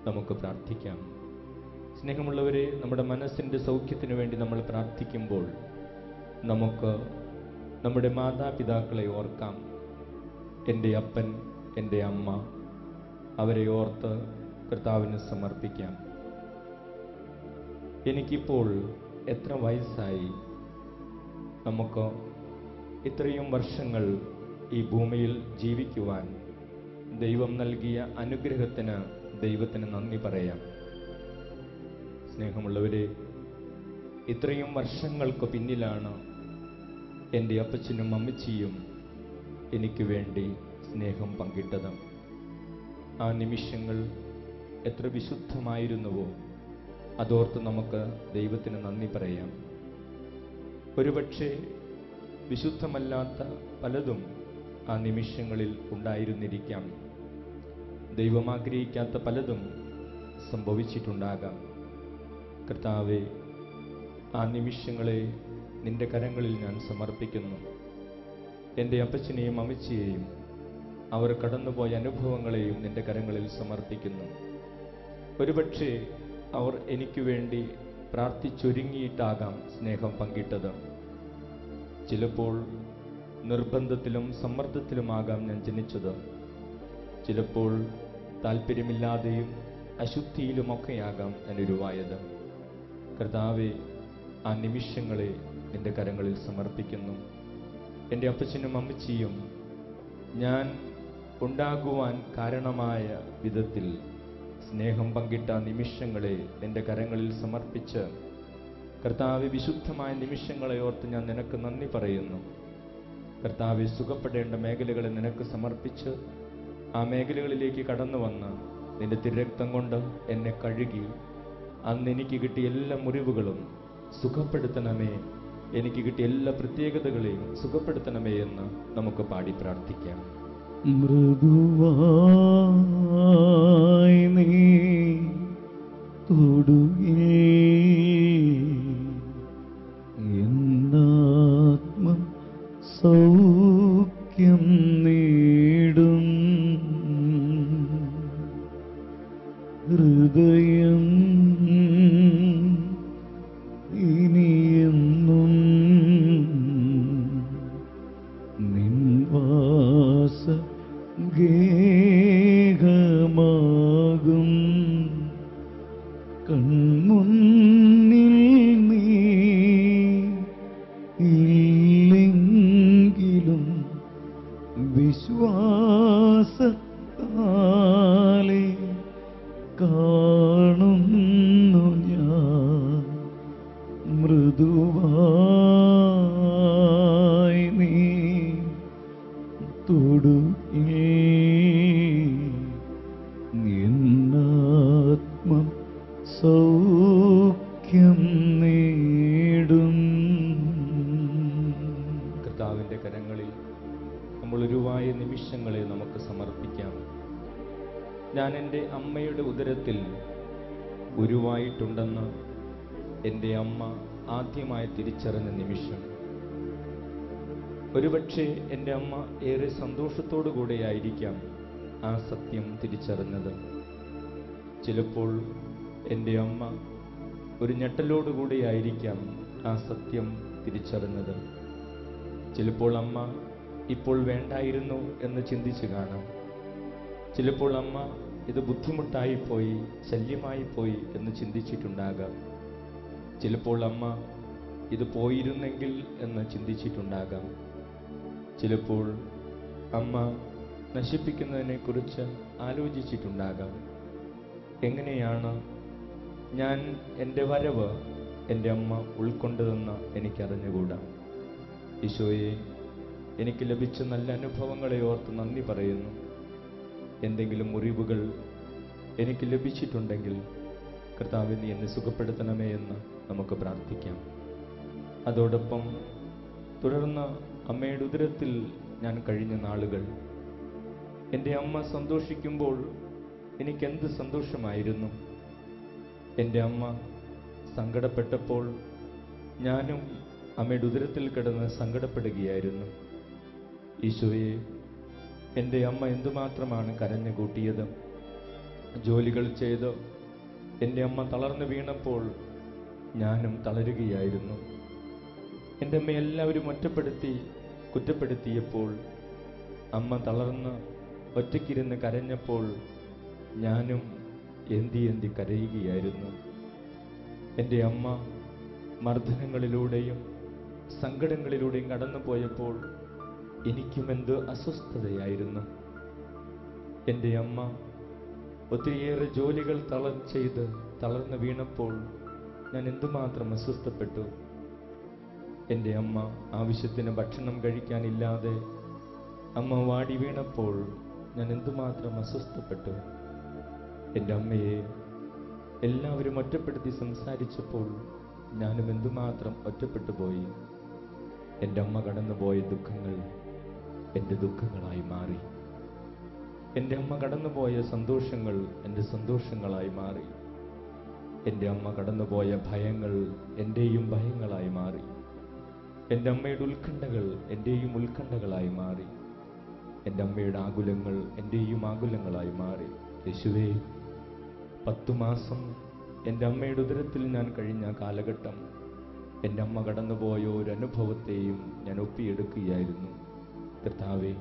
നമുക്ക് പ്രാർത്ഥിക്കാം. സ്നേഹമുള്ളവരെ, നമ്മുടെ മനസ്സിൻ്റെ സൗഖ്യത്തിനു വേണ്ടി നമ്മൾ പ്രാർത്ഥിക്കുമ്പോൾ നമുക്ക് നമ്മുടെ മാതാപിതാക്കളെ ഓർക്കാം. എൻ്റെ അപ്പൻ, എൻ്റെ അമ്മ, അവരെ ഓർത്ത് കർത്താവിന് സമർപ്പിക്കാം. എനിക്കിപ്പോൾ എത്ര വയസ്സായി? നമുക്ക് ഇത്രയും വർഷങ്ങൾ ഈ ഭൂമിയിൽ ജീവിക്കുവാൻ ദൈവം നൽകിയ അനുഗ്രഹത്തിന് ദൈവത്തിന് നന്ദി പറയാം. സ്നേഹമുള്ളവരെ, ഇത്രയും വർഷങ്ങൾക്ക് പിന്നിലാണ് എൻ്റെ അപ്പച്ചനും അമ്മച്ചിയും എനിക്ക് വേണ്ടി സ്നേഹം പങ്കിട്ടത്. ആ നിമിഷങ്ങൾ എത്ര വിശുദ്ധമായിരുന്നുവോ അതോർത്ത് നമുക്ക് ദൈവത്തിന് നന്ദി പറയാം. ഒരുപക്ഷെ വിശുദ്ധമല്ലാത്ത പലതും ആ നിമിഷങ്ങളിൽ ഉണ്ടായിരുന്നിരിക്കാം. ദൈവം ആഗ്രഹിക്കാത്ത പലതും സംഭവിച്ചിട്ടുണ്ടാകാം. കർത്താവേ, ആ നിമിഷങ്ങളെ നിന്റെ കരങ്ങളിൽ ഞാൻ സമർപ്പിക്കുന്നു. എൻ്റെ അപ്പച്ചനെയും അമ്മച്ചിയെയും അവർ കടന്നുപോയ അനുഭവങ്ങളെയും നിന്റെ കരങ്ങളിൽ സമർപ്പിക്കുന്നു. ഒരുപക്ഷെ അവർ എനിക്ക് വേണ്ടി പ്രാർത്ഥിച്ചൊരുങ്ങിയിട്ടാകാം സ്നേഹം പങ്കിട്ടത്. ചിലപ്പോൾ നിർബന്ധത്തിലും സമ്മർദ്ദത്തിലുമാകാം ഞാൻ ജനിച്ചത്. ചിലപ്പോൾ താല്പര്യമില്ലാതെയും അശുദ്ധിയിലുമൊക്കെയാകാം ഞാൻ ഉരുവായത്. കർത്താവെ, ആ നിമിഷങ്ങളെ നിന്റെ കരങ്ങളിൽ സമർപ്പിക്കുന്നു. എൻ്റെ അപ്പച്ചനും അമ്മച്ചിയും ഞാൻ ഉണ്ടാകുവാൻ കാരണമായ വിധത്തിൽ സ്നേഹം പങ്കിട്ട നിമിഷങ്ങളെ നിന്റെ കരങ്ങളിൽ സമർപ്പിച്ച്, കർത്താവെ, വിശുദ്ധമായ നിമിഷങ്ങളെ ഓർത്ത് ഞാൻ നിനക്ക് നന്ദി പറയുന്നു. കർത്താവെ, സുഖപ്പെടേണ്ട മേഖലകളെ നിനക്ക് സമർപ്പിച്ച് ആ മേഖലകളിലേക്ക് കടന്നു വന്ന് നിന്റെ തിരക്തം കൊണ്ട് എന്നെ കഴുകി അന്ന് എനിക്ക് കിട്ടിയ എല്ലാ മുറിവുകളും സുഖപ്പെടുത്തണമേ, എനിക്ക് കിട്ടിയ എല്ലാ പ്രത്യേകതകളെയും സുഖപ്പെടുത്തണമേ എന്ന് നമുക്ക് പാടി പ്രാർത്ഥിക്കാം. മൃദുവായി നീ തൊടുകേ എന്നാത്മ സൗഖ്യം നേടും. ഹൃദയം ഇനിയെന്നും നിൻവാസ ഗേഹമാകും. കൺമുന്നിൽ നീ ഇല്ലെങ്കിലും വിശ്വാസത്താലെ കാണുന്നു ഞാൻ. മൃദുവായി നീ തൊടുകിൽ എന്നാത്മം സൗഖ്യം നേടും. കർത്താവിൻ്റെ കരങ്ങളിൽ നമ്മൾ ഉരുവായ നിമിഷങ്ങളെ നമുക്ക് സമർപ്പിക്കാം. ഞാൻ എൻ്റെ അമ്മയുടെ ഉദരത്തിൽ ഉരുവായിട്ടുണ്ടെന്ന് എൻ്റെ അമ്മ ആദ്യമായി തിരിച്ചറിഞ്ഞ നിമിഷം. ഒരുപക്ഷെ എൻ്റെ അമ്മ ഏറെ സന്തോഷത്തോടു കൂടെയായിരിക്കാം ആ സത്യം തിരിച്ചറിഞ്ഞത്. ചിലപ്പോൾ എൻ്റെ അമ്മ ഒരു ഞെട്ടലോടുകൂടെയായിരിക്കാം ആ സത്യം തിരിച്ചറിഞ്ഞത്. ചിലപ്പോൾ അമ്മ ഇപ്പോൾ വേണ്ടായിരുന്നു എന്ന് ചിന്തിച്ചു കാണാം. ചിലപ്പോൾ അമ്മ ഇത് ബുദ്ധിമുട്ടായിപ്പോയി, ശല്യമായിപ്പോയി എന്ന് ചിന്തിച്ചിട്ടുണ്ടാകാം. ചിലപ്പോൾ അമ്മ ഇത് പോയിരുന്നെങ്കിൽ എന്ന് ചിന്തിച്ചിട്ടുണ്ടാകാം. ചിലപ്പോൾ അമ്മ നശിപ്പിക്കുന്നതിനെക്കുറിച്ച് ആലോചിച്ചിട്ടുണ്ടാകാം. എങ്ങനെയാണ് ഞാൻ എൻ്റെ വരവ് എൻ്റെ അമ്മ ഉൾക്കൊണ്ടതെന്ന് എനിക്കറിഞ്ഞുകൂടാ. ഈശോയെ, എനിക്ക് ലഭിച്ച നല്ല അനുഭവങ്ങളെ ഓർത്ത് നന്ദി പറയുന്നു. എന്തെങ്കിലും മുറിവുകൾ എനിക്ക് ലഭിച്ചിട്ടുണ്ടെങ്കിൽ കർത്താവേ, നീ എന്നെ സുഖപ്പെടുത്തണമേ എന്ന് നമുക്ക് പ്രാർത്ഥിക്കാം. അതോടൊപ്പം തുടർന്ന് അമ്മയുടെ ഉദരത്തിൽ ഞാൻ കഴിഞ്ഞ നാളുകൾ, എൻ്റെ അമ്മ സന്തോഷിക്കുമ്പോൾ എനിക്കെന്ത് സന്തോഷമായിരുന്നു. എൻ്റെ അമ്മ സങ്കടപ്പെട്ടപ്പോൾ ഞാനും അമ്മയുടെ ഉദരത്തിൽ കിടന്ന് സങ്കടപ്പെടുകയായിരുന്നു. ഈശോയെ, എൻ്റെ അമ്മ എന്തുമാത്രമാണ് കരഞ്ഞു കൂട്ടിയത്. ജോലികൾ ചെയ്ത് എൻ്റെ അമ്മ തളർന്നു വീണപ്പോൾ ഞാനും തളരുകയായിരുന്നു. എൻ്റെ അമ്മ എല്ലാവരും ഒറ്റപ്പെടുത്തി കുറ്റപ്പെടുത്തിയപ്പോൾ, അമ്മ തളർന്ന് ഒറ്റയ്ക്കിരുന്ന് കരഞ്ഞപ്പോൾ ഞാനും എന്തി കരയുകയായിരുന്നു. എൻ്റെ അമ്മ മർദ്ദനങ്ങളിലൂടെയും സങ്കടങ്ങളിലൂടെയും കടന്നു പോയപ്പോൾ എനിക്കും എന്ത് അസ്വസ്ഥതയായിരുന്നു. എൻ്റെ അമ്മ ഒത്തിരിയേറെ ജോലികൾ ചെയ്ത് തളർന്നു വീണപ്പോൾ ഞാൻ എന്തുമാത്രം അസ്വസ്ഥപ്പെട്ടു. എൻ്റെ അമ്മ ആവശ്യത്തിന് ഭക്ഷണം കഴിക്കാനില്ലാതെ അമ്മ വാടി വീണപ്പോൾ ഞാൻ എന്തുമാത്രം അസ്വസ്ഥപ്പെട്ടു. എൻ്റെ അമ്മയെ എല്ലാവരും ഒറ്റപ്പെടുത്തി സംസാരിച്ചപ്പോൾ ഞാനും എന്തുമാത്രം ഒറ്റപ്പെട്ടു പോയി. എൻ്റെ അമ്മ കടന്നുപോയ ദുഃഖങ്ങൾ എൻ്റെ ദുഃഖങ്ങളായി മാറി. എൻ്റെ അമ്മ കടന്നുപോയ സന്തോഷങ്ങൾ എൻ്റെ സന്തോഷങ്ങളായി മാറി. എൻ്റെ അമ്മ കടന്നുപോയ ഭയങ്ങൾ എൻ്റെയും ഭയങ്ങളായി മാറി. എൻ്റെ അമ്മയുടെ ഉത്കണ്ഠകൾ എൻ്റെയും ഉത്കണ്ഠകളായി മാറി. എൻ്റെ അമ്മയുടെ ആകുലങ്ങൾ എൻ്റെയും ആകുലങ്ങളായി മാറി. യേശുവേ, 10 മാസം എൻ്റെ അമ്മയുടെ ഉദരത്തിൽ ഞാൻ കഴിഞ്ഞ കാലഘട്ടം എൻ്റെ അമ്മ കടന്നുപോയ ഒരു അനുഭവത്തെയും ഞാൻ ഒപ്പിയെടുക്കുകയായിരുന്നു. കർത്താവേ,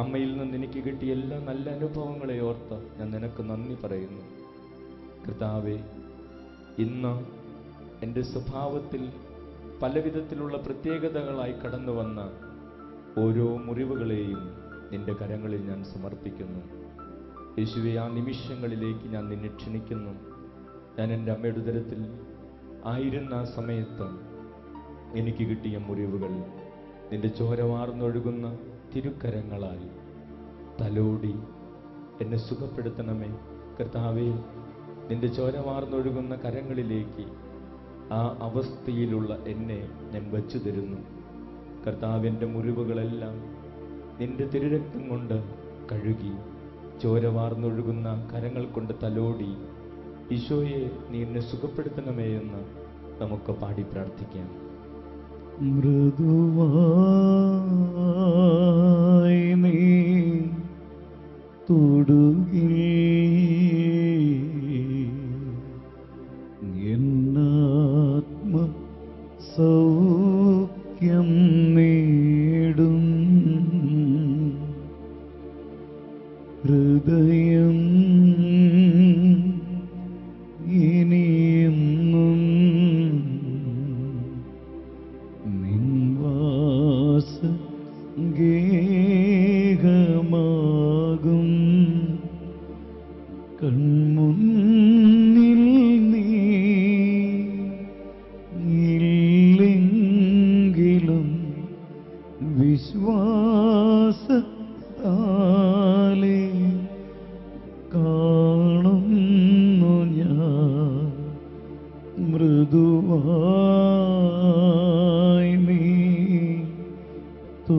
അമ്മയിൽ നിന്ന് എനിക്ക് കിട്ടിയ എല്ലാ നല്ല അനുഭവങ്ങളെ ഓർത്ത് ഞാൻ നിനക്ക് നന്ദി പറയുന്നു. കർത്താവേ, ഇന്ന് എൻ്റെ സ്വഭാവത്തിൽ പലവിധത്തിലുള്ള പ്രത്യേകതകളായി കടന്നു വന്ന ഓരോ മുറിവുകളെയും നിന്റെ കരങ്ങളിൽ ഞാൻ സമർപ്പിക്കുന്നു. യേശുവേ, ആ നിമിഷങ്ങളിലേക്ക് ഞാൻ നിന്നെ ക്ഷണിക്കുന്നു. ഞാൻ എൻ്റെ അമ്മയുടെ ഉദരത്തിൽ ആയിരുന്ന ആ സമയത്ത് എനിക്ക് കിട്ടിയ മുറിവുകൾ നിന്റെ ചോര വാർന്നൊഴുകുന്ന തിരുക്കരങ്ങളാൽ തലോടി എന്നെ സുഖപ്പെടുത്തണമേ. കർത്താവേ, നിന്റെ ചോര വാർന്നൊഴുകുന്ന കരങ്ങളിലേക്ക് ആ അവസ്ഥയിലുള്ള എന്നെ ഞാൻ വച്ചു തരുന്നു. കർത്താവിൻ്റെ മുറിവുകളെല്ലാം നിന്റെ തിരുരക്തം കൊണ്ട് കഴുകി ചോര വാർന്നൊഴുകുന്ന കരങ്ങൾ കൊണ്ട് തലോടി ഈശോയെ, നീ എന്നെ സുഖപ്പെടുത്തണമേ എന്ന് നമുക്ക് പാടി പ്രാർത്ഥിക്കാം. മൃദുവായി നീ തൊടുകിൽ എന്നാത്മം സൗഖ്യം നേടും. ഹൃദയം ഇനിയെന്നും നിൻവാസ ഗേഹമാകും. കൺമുന്നിൽ നീ ഇല്ലെങ്കിലും വിശ്വാസ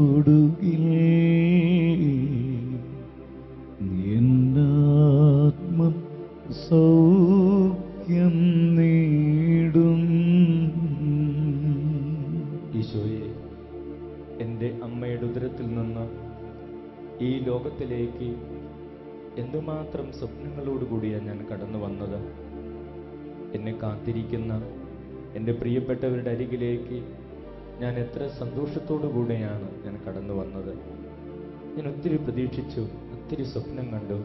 തൊടുകിൽ എന്നാത്മം സൗഖ്യം നേടും. ഈശോയെ, എൻ്റെ അമ്മയുടെ ഉദരത്തിൽ നിന്ന് ഈ ലോകത്തിലേക്ക് എന്തുമാത്രം സ്വപ്നങ്ങളോടുകൂടിയാണ് ഞാൻ കടന്നു വന്നത്. എന്നെ കാത്തിരിക്കുന്ന എൻ്റെ പ്രിയപ്പെട്ടവരുടെ അരികിലേക്ക് ഞാൻ എത്ര സന്തോഷത്തോടുകൂടെയാണ് ഞാൻ കടന്നു വന്നത്. ഞാൻ ഒത്തിരി പ്രതീക്ഷിച്ചു, ഒത്തിരി സ്വപ്നം കണ്ടു.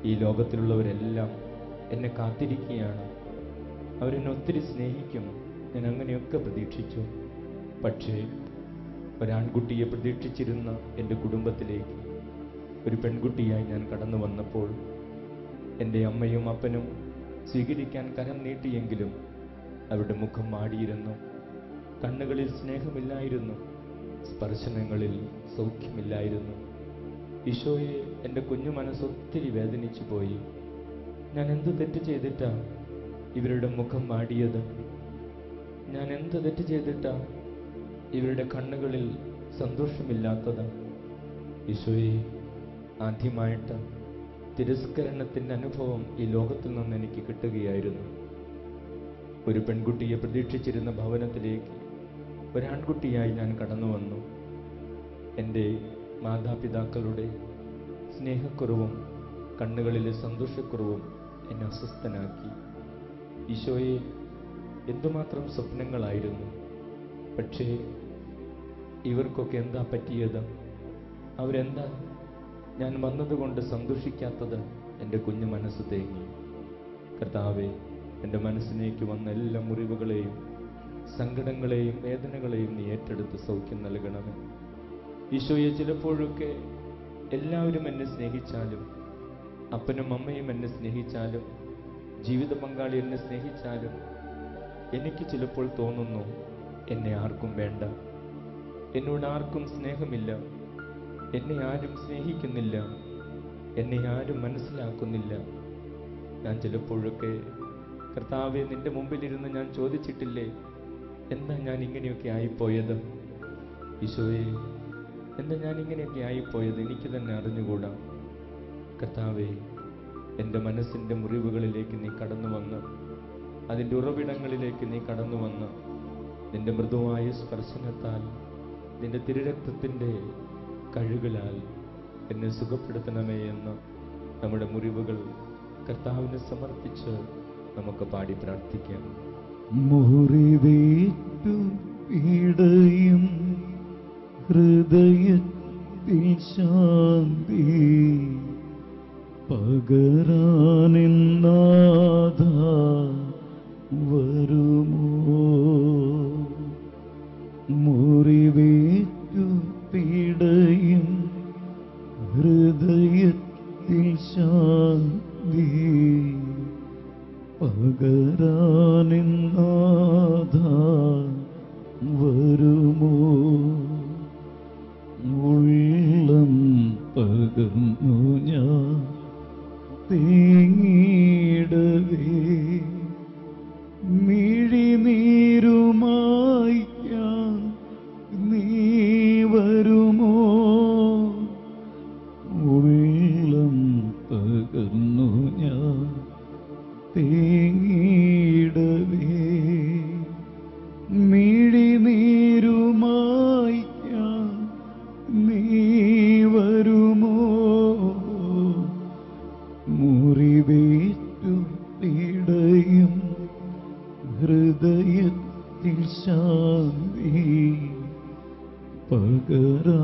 ഈ ലോകത്തിലുള്ളവരെല്ലാം എന്നെ കാത്തിരിക്കുകയാണ്, അവരെന്നെ ഒത്തിരി സ്നേഹിക്കും, ഞാൻ അങ്ങനെയൊക്കെ പ്രതീക്ഷിച്ചു. പക്ഷേ ഒരാൺകുട്ടിയെ പ്രതീക്ഷിച്ചിരുന്ന എൻ്റെ കുടുംബത്തിലേക്ക് ഒരു പെൺകുട്ടിയായി ഞാൻ കടന്നു വന്നപ്പോൾ എൻ്റെ അമ്മയും അപ്പനും സ്വീകരിക്കാൻ കരം നീട്ടിയെങ്കിലും അവരുടെ മുഖം മാടിയിരുന്നു. കണ്ണുകളിൽ സ്നേഹമില്ലായിരുന്നു, സ്പർശനങ്ങളിൽ സൗഖ്യമില്ലായിരുന്നു. ഈശോയെ, എൻ്റെ കുഞ്ഞു മനസ്സൊത്തിരി വേദനിച്ചു പോയി. ഞാൻ എന്ത് തെറ്റ് ചെയ്തിട്ടാ ഇവരുടെ മുഖം മാടിയത്? ഞാൻ എന്ത് തെറ്റ് ചെയ്തിട്ടാ ഇവരുടെ കണ്ണുകളിൽ സന്തോഷമില്ലാത്തത്? ഈശോയെ, ആദ്യമായിട്ട് തിരസ്കരണത്തിൻ്റെ അനുഭവം ഈ ലോകത്തിൽ നിന്ന് എനിക്ക് കിട്ടുകയായിരുന്നു. ഒരു പെൺകുട്ടിയെ പ്രതീക്ഷിച്ചിരുന്ന ഭവനത്തിലേക്ക് ഒരാൺകുട്ടിയായി ഞാൻ കടന്നു വന്നു. എൻ്റെ മാതാപിതാക്കളുടെ സ്നേഹക്കുറവും കണ്ണുകളിലെ സന്തോഷക്കുറവും എന്നെ അസ്വസ്ഥനാക്കി. ഈശോയെ, എന്തുമാത്രം സ്വപ്നങ്ങളായിരുന്നു. പക്ഷേ ഇവർക്കൊക്കെ എന്താ പറ്റിയത്? അവരെന്താ ഞാൻ വന്നതുകൊണ്ട് സന്തോഷിക്കാത്തത്? എൻ്റെ കുഞ്ഞു മനസ്സ് തേങ്ങി. കർത്താവേ, എൻ്റെ മനസ്സിലേക്ക് വന്ന എല്ലാ മുറിവുകളെയും സങ്കടങ്ങളെയും വേദനകളെയും നീ ഏറ്റെടുത്ത് സൗഖ്യം നൽകണമേ. ഈശോയെ, ചിലപ്പോഴൊക്കെ എല്ലാവരും എന്നെ സ്നേഹിച്ചാലും, അപ്പനും അമ്മയും എന്നെ സ്നേഹിച്ചാലും, ജീവിത പങ്കാളി എന്നെ സ്നേഹിച്ചാലും, എനിക്ക് ചിലപ്പോൾ തോന്നുന്നു എന്നെ ആർക്കും വേണ്ട, എന്നോട് ആർക്കും സ്നേഹമില്ല, എന്നെ ആരും സ്നേഹിക്കുന്നില്ല, എന്നെ ആരും മനസ്സിലാക്കുന്നില്ല. ഞാൻ ചിലപ്പോഴൊക്കെ കർത്താവെ, നിന്റെ മുമ്പിലിരുന്ന് ഞാൻ ചോദിച്ചിട്ടില്ലേ, എന്താ ഞാൻ ഇങ്ങനെയൊക്കെ ആയിപ്പോയത്? ഈശോയെ, എന്താ ഞാൻ ഇങ്ങനെയൊക്കെ ആയിപ്പോയത്? എനിക്ക് തന്നെ അറിഞ്ഞുകൂടാ. കർത്താവെ, എൻ്റെ മനസ്സിൻ്റെ മുറിവുകളിലേക്ക് നീ കടന്നു വന്ന്, അതിൻ്റെ ഉറവിടങ്ങളിലേക്ക് നീ കടന്നു വന്ന്, നിന്റെ മൃദുവായ സ്പർശനത്താൽ, നിന്റെ തിരുരക്തത്തിൻ്റെ കഴുകലാൽ എന്നെ സുഖപ്പെടുത്തണമേ എന്ന് നമ്മുടെ മുറിവുകൾ കർത്താവിനെ സമർപ്പിച്ച് നമുക്ക് പാടി പ്രാർത്ഥിക്കാം. മുറിവേറ്റു പീഡയും ഹൃദയത്തിൽ ശാന്തി പകരാനെന്നാഥ വരുമോ? മുറിവേറ്റു പീഡയും ഹൃദയത്തിൽ ശാന്തി പകരാനെന്നാഥ വരുമോ? ഉള്ളം പകർന്നു ഞാൻ തേങ്ങിയിടവേ, മിഴിനീരുമായിക്കാൻ നീ വരുമോ? ഉള്ളം പകർന്നു ഞാൻ തേങ്ങിയിടവേ, മിഴിനീരുമായിക്കാൻ നീ വരുമോ? മുറിവേറ്റു പീഡയും ഹൃദയത്തിൽ ശാന്തി പകരാനെന്നാഥ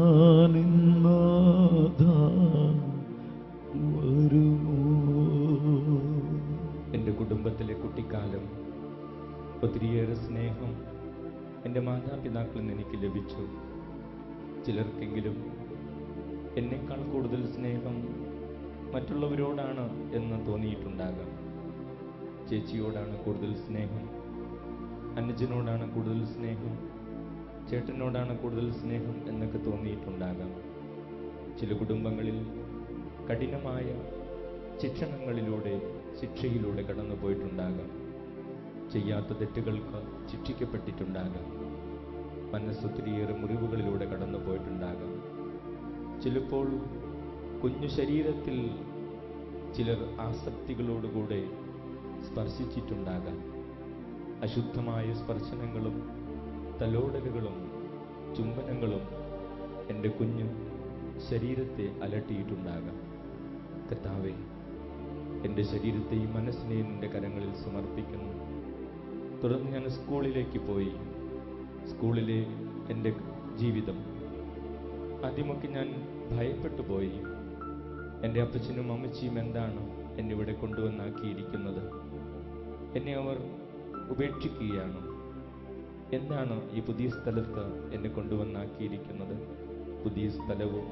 വരുമോ? എൻ്റെ കുടുംബത്തിലെ കുട്ടിക്കാലം ഒത്തിരിയേറെ സ്നേഹം എൻ്റെ മാതാപിതാക്കളിൽ നിന്ന് എനിക്ക് ലഭിച്ചു. ചിലർക്കെങ്കിലും എന്നേക്കാൾ കൂടുതൽ സ്നേഹം മറ്റുള്ളവരോടാണ് എന്ന് തോന്നിയിട്ടുണ്ടാകാം. ചേച്ചിയോടാണ് കൂടുതൽ സ്നേഹം, അനുജനോടാണ് കൂടുതൽ സ്നേഹം, ചേട്ടനോടാണ് കൂടുതൽ സ്നേഹം എന്നൊക്കെ തോന്നിയിട്ടുണ്ടാകാം. ചില കുടുംബങ്ങളിൽ കഠിനമായ ശിക്ഷയിലൂടെ കടന്നു പോയിട്ടുണ്ടാകാം. ചെയ്യാത്ത തെറ്റുകൾക്ക് ശിക്ഷിക്കപ്പെട്ടിട്ടുണ്ടാകാം. മനസ്സൊത്തിരിയേറെ മുറിവുകളിലൂടെ കടന്നു പോയിട്ടുണ്ടാകാം. ചിലപ്പോൾ കുഞ്ഞു ശരീരത്തിൽ ചിലർ ആസക്തികളോടുകൂടെ സ്പർശിച്ചിട്ടുണ്ടാകാം. അശുദ്ധമായ സ്പർശനങ്ങളും തലോടലുകളും ചുംബനങ്ങളും എൻ്റെ കുഞ്ഞു ശരീരത്തെ അലട്ടിയിട്ടുണ്ടാകാം. കർത്താവേ, എൻ്റെ ശരീരത്തെയും മനസ്സിനെയും നിന്റെ കരങ്ങളിൽ സമർപ്പിക്കുന്നു. തുടർന്ന് ഞാൻ സ്കൂളിലേക്ക് പോയി. സ്കൂളിലെ എൻ്റെ ജീവിതം ആദ്യമൊക്കെ ഞാൻ ഭയപ്പെട്ടു പോയി. എൻ്റെ അപ്പച്ചനും അമ്മച്ചിയും എന്താണ് എന്നെ ഇവിടെ കൊണ്ടുവന്നാക്കിയിരിക്കുന്നത്? എന്നെ അവർ ഉപേക്ഷിക്കുകയാണ്. എന്താണ് ഈ പുതിയ സ്ഥലത്ത് എന്നെ കൊണ്ടുവന്നാക്കിയിരിക്കുന്നത്? പുതിയ സ്ഥലവും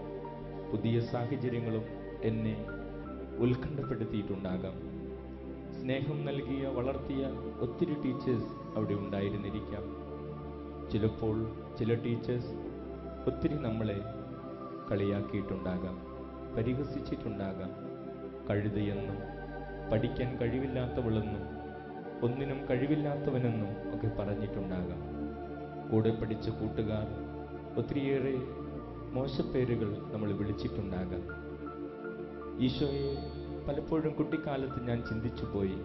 പുതിയ സാഹചര്യങ്ങളും എന്നെ ഉത്കണ്ഠപ്പെടുത്തിയിട്ടുണ്ടാകാം. സ്നേഹം നൽകിയ വളർത്തിയ ഒത്തിരി ടീച്ചേഴ്സ് അവിടെ ഉണ്ടായിരുന്നിരിക്കാം. ചിലപ്പോൾ ചില ടീച്ചേഴ്സ് ഒത്തിരി നമ്മളെ കളിയാക്കിയിട്ടുണ്ടാകാം, പരിഹസിച്ചിട്ടുണ്ടാകാം. കഴുതയെന്നും പഠിക്കാൻ കഴിവില്ലാത്തവളെന്നും ഒന്നിനും കഴിവില്ലാത്തവനെന്നും ഒക്കെ പറഞ്ഞിട്ടുണ്ടാകാം. കൂടെ പഠിച്ച കൂട്ടുകാർ ഒത്തിരിയേറെ മോശപ്പേരുകൾ നമ്മൾ വിളിച്ചിട്ടുണ്ടാകാം. ഈശോയെ, പലപ്പോഴും കുട്ടിക്കാലത്ത് ഞാൻ ചിന്തിച്ചു പോയി,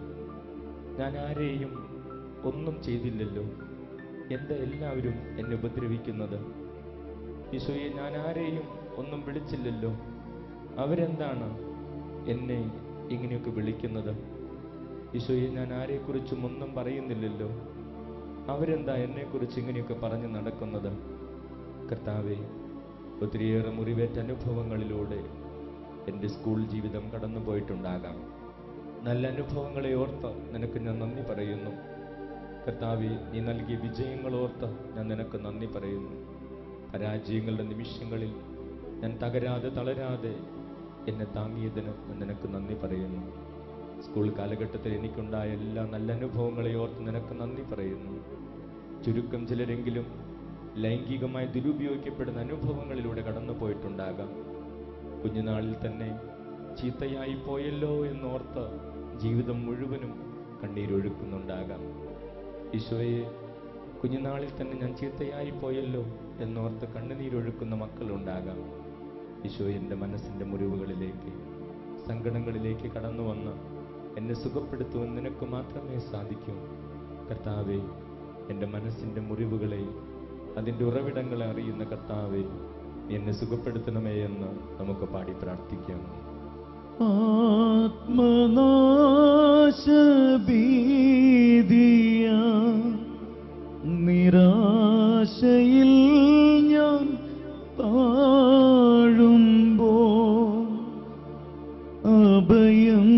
ഞാൻ ആരെയും ഒന്നും ചെയ്തില്ലല്ലോ, എന്താ എല്ലാവരും എന്നെ ഉപദ്രവിക്കുന്നത്? ഈശോയെ, ഞാൻ ആരെയും ഒന്നും വിളിച്ചില്ലല്ലോ, അവരെന്താണ് എന്നെ ഇങ്ങനെയൊക്കെ വിളിക്കുന്നത്? ഈശോയെ, ഞാൻ ആരെക്കുറിച്ചും ഒന്നും പറയുന്നില്ലല്ലോ, അവരെന്താ എന്നെക്കുറിച്ച് ഇങ്ങനെയൊക്കെ പറഞ്ഞു നടക്കുന്നത്? കർത്താവേ, ഒത്തിരിയേറെ മുറിവേറ്റ അനുഭവങ്ങളിലൂടെ എൻ്റെ സ്കൂൾ ജീവിതം കടന്നു പോയിട്ടുണ്ടാകാം. നല്ല അനുഭവങ്ങളെ ഓർത്ത് നിനക്ക് ഞാൻ നന്ദി പറയുന്നു. കർത്താവേ, നീ നൽകിയ വിജയങ്ങളോർത്ത് ഞാൻ നിനക്ക് നന്ദി പറയുന്നു. പരാജയങ്ങളുടെ നിമിഷങ്ങളിൽ ഞാൻ തകരാതെ തളരാതെ എന്നെ താങ്ങിയതിന് ഞാൻ നിനക്ക് നന്ദി പറയുന്നു. സ്കൂൾ കാലഘട്ടത്തിൽ എനിക്കുണ്ടായ എല്ലാ നല്ല അനുഭവങ്ങളെ ഓർത്ത് നിനക്ക് നന്ദി പറയുന്നു. ചുരുക്കം ചിലരെങ്കിലും ലൈംഗികമായി ദുരുപയോഗിക്കപ്പെടുന്ന അനുഭവങ്ങളിലൂടെ കടന്നു പോയിട്ടുണ്ടാകാം. കുഞ്ഞുനാളിൽ തന്നെ ചീത്തയായി പോയല്ലോ എന്നോർത്ത് ജീവിതം മുഴുവനും കണ്ണീരൊഴുക്കുന്നുണ്ടാകാം. ഈശോയെ, കുഞ്ഞുനാളിൽ തന്നെ ഞാൻ ചീത്തയായി പോയല്ലോ എന്നോർത്ത് കണ്ണുനീരൊഴുക്കുന്ന മക്കളുണ്ടാകാം. ഈശോ, എൻ്റെ മനസ്സിൻ്റെ മുറിവുകളിലേക്ക്, സങ്കടങ്ങളിലേക്ക് കടന്നു വന്ന് എന്നെ സുഖപ്പെടുത്തുവാൻ നിനക്ക് മാത്രമേ സാധിക്കൂ. കർത്താവേ, എൻ്റെ മനസ്സിൻ്റെ മുറിവുകളെ, അതിൻ്റെ ഉറവിടങ്ങളെ അറിയുന്ന കർത്താവേ, എന്നെ സുഖപ്പെടുത്തണമേ എന്ന് നമുക്ക് പാടി പ്രാർത്ഥിക്കാം. ആത്മനാശഭീതിയ നിരാശയിൽ ഞാൻ താഴുമ്പോൾ അഭയം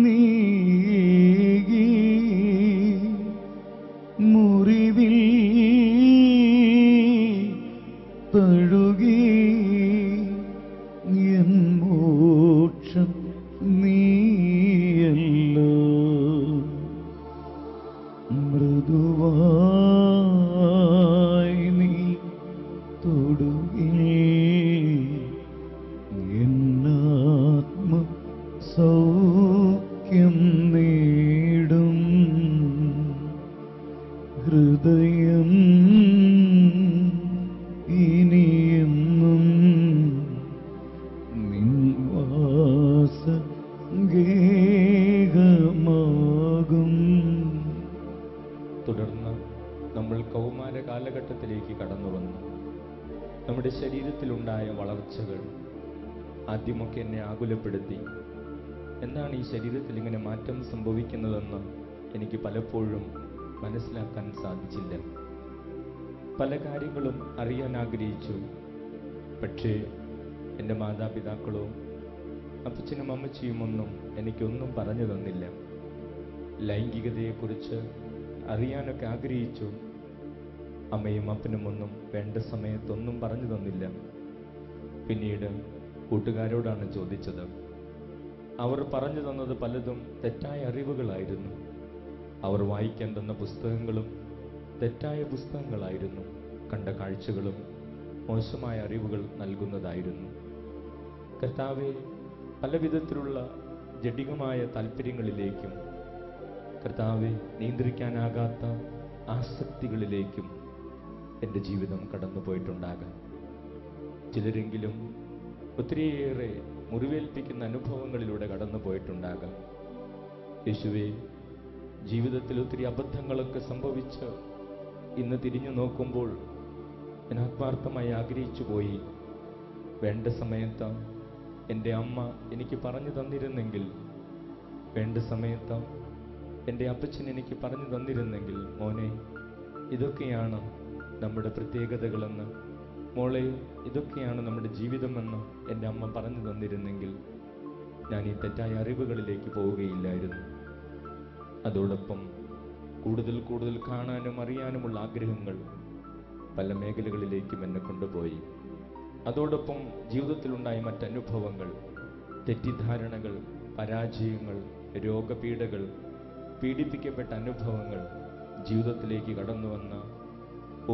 നീകി മുറിവിൽ തഴുകി എൻ മോക്ഷം നീയല്ലോ. മൃദുവായി നീ തൊടുകി എന്നാത്മ സൗഖ്യം നേടും. ഹൃദയം ഇനിയെന്നും നിൻവാസഗേഹമാകും. തുടർന്ന് നമ്മൾ കൗമാര കാലഘട്ടത്തിലേക്ക് കടന്നു വന്നു. നമ്മുടെ ശരീരത്തിലുണ്ടായ വളർച്ചകൾ ആദ്യമൊക്കെ എന്നെ ആകുലപ്പെടുത്തി. എന്താണ് ഈ ശരീരത്തിൽ ഇങ്ങനെ മാറ്റം സംഭവിക്കുന്നതെന്ന് എനിക്ക് പലപ്പോഴും മനസ്സിലാക്കാൻ സാധിച്ചില്ല. പല കാര്യങ്ങളും അറിയാൻ ആഗ്രഹിച്ചു. പക്ഷേ എൻ്റെ മാതാപിതാക്കളോ അപ്പച്ചനും അമ്മച്ചിയും ഒന്നും എനിക്കൊന്നും പറഞ്ഞു തന്നില്ല. ലൈംഗികതയെക്കുറിച്ച് അറിയാനൊക്കെ ആഗ്രഹിച്ചു. അമ്മയും അപ്പനും ഒന്നും വേണ്ട സമയത്തൊന്നും പറഞ്ഞു തന്നില്ല. പിന്നീട് കൂട്ടുകാരോടാണ് ചോദിച്ചത്. അവർ പറഞ്ഞു തന്നത് പലതും തെറ്റായ അറിവുകളായിരുന്നു. അവർ വായിക്കാൻ തന്ന പുസ്തകങ്ങളും തെറ്റായ പുസ്തകങ്ങളായിരുന്നു. കണ്ട കാഴ്ചകളും മോശമായ അറിവുകൾ നൽകുന്നതായിരുന്നു. കർത്താവെ, പല വിധത്തിലുള്ള ജഡികമായ താല്പര്യങ്ങളിലേക്കും കർത്താവെ നിയന്ത്രിക്കാനാകാത്ത ആസക്തികളിലേക്കും എൻ്റെ ജീവിതം കടന്നു പോയിട്ടുണ്ടാകാം. ചിലരെങ്കിലും ഒത്തിരിയേറെ മുറിവേൽപ്പിക്കുന്ന അനുഭവങ്ങളിലൂടെ കടന്നു പോയിട്ടുണ്ടാകാം. യേശുവേ, ജീവിതത്തിൽ ഒത്തിരി അബദ്ധങ്ങളൊക്കെ സംഭവിച്ച് ഇന്ന് തിരിഞ്ഞു നോക്കുമ്പോൾ ഞാൻ ആത്മാർത്ഥമായി ആഗ്രഹിച്ചു പോയി, വേണ്ട സമയത്ത് എൻ്റെ അമ്മ എനിക്ക് പറഞ്ഞു തന്നിരുന്നെങ്കിൽ, വേണ്ട സമയത്ത് എൻ്റെ അപ്പച്ചൻ എനിക്ക് പറഞ്ഞു തന്നിരുന്നെങ്കിൽ, മോനെ ഇതൊക്കെയാണ് നമ്മുടെ പ്രത്യേകതകളെന്ന്, മോളെ ഇതൊക്കെയാണ് നമ്മുടെ ജീവിതമെന്ന് എൻ്റെ അമ്മ പറഞ്ഞു തന്നിരുന്നെങ്കിൽ ഞാൻ ഈ തെറ്റായ അറിവുകളിലേക്ക് പോവുകയില്ലായിരുന്നു. അതോടൊപ്പം കൂടുതൽ കൂടുതൽ കാണാനും അറിയാനുമുള്ള ആഗ്രഹങ്ങൾ പല മേഖലകളിലേക്കും എന്നെ കൊണ്ടുപോയി. അതോടൊപ്പം ജീവിതത്തിലുണ്ടായ മറ്റനുഭവങ്ങൾ, തെറ്റിദ്ധാരണകൾ, പരാജയങ്ങൾ, രോഗപീഠകൾ, പീഡിപ്പിക്കപ്പെട്ട അനുഭവങ്ങൾ, ജീവിതത്തിലേക്ക് കടന്നു വന്ന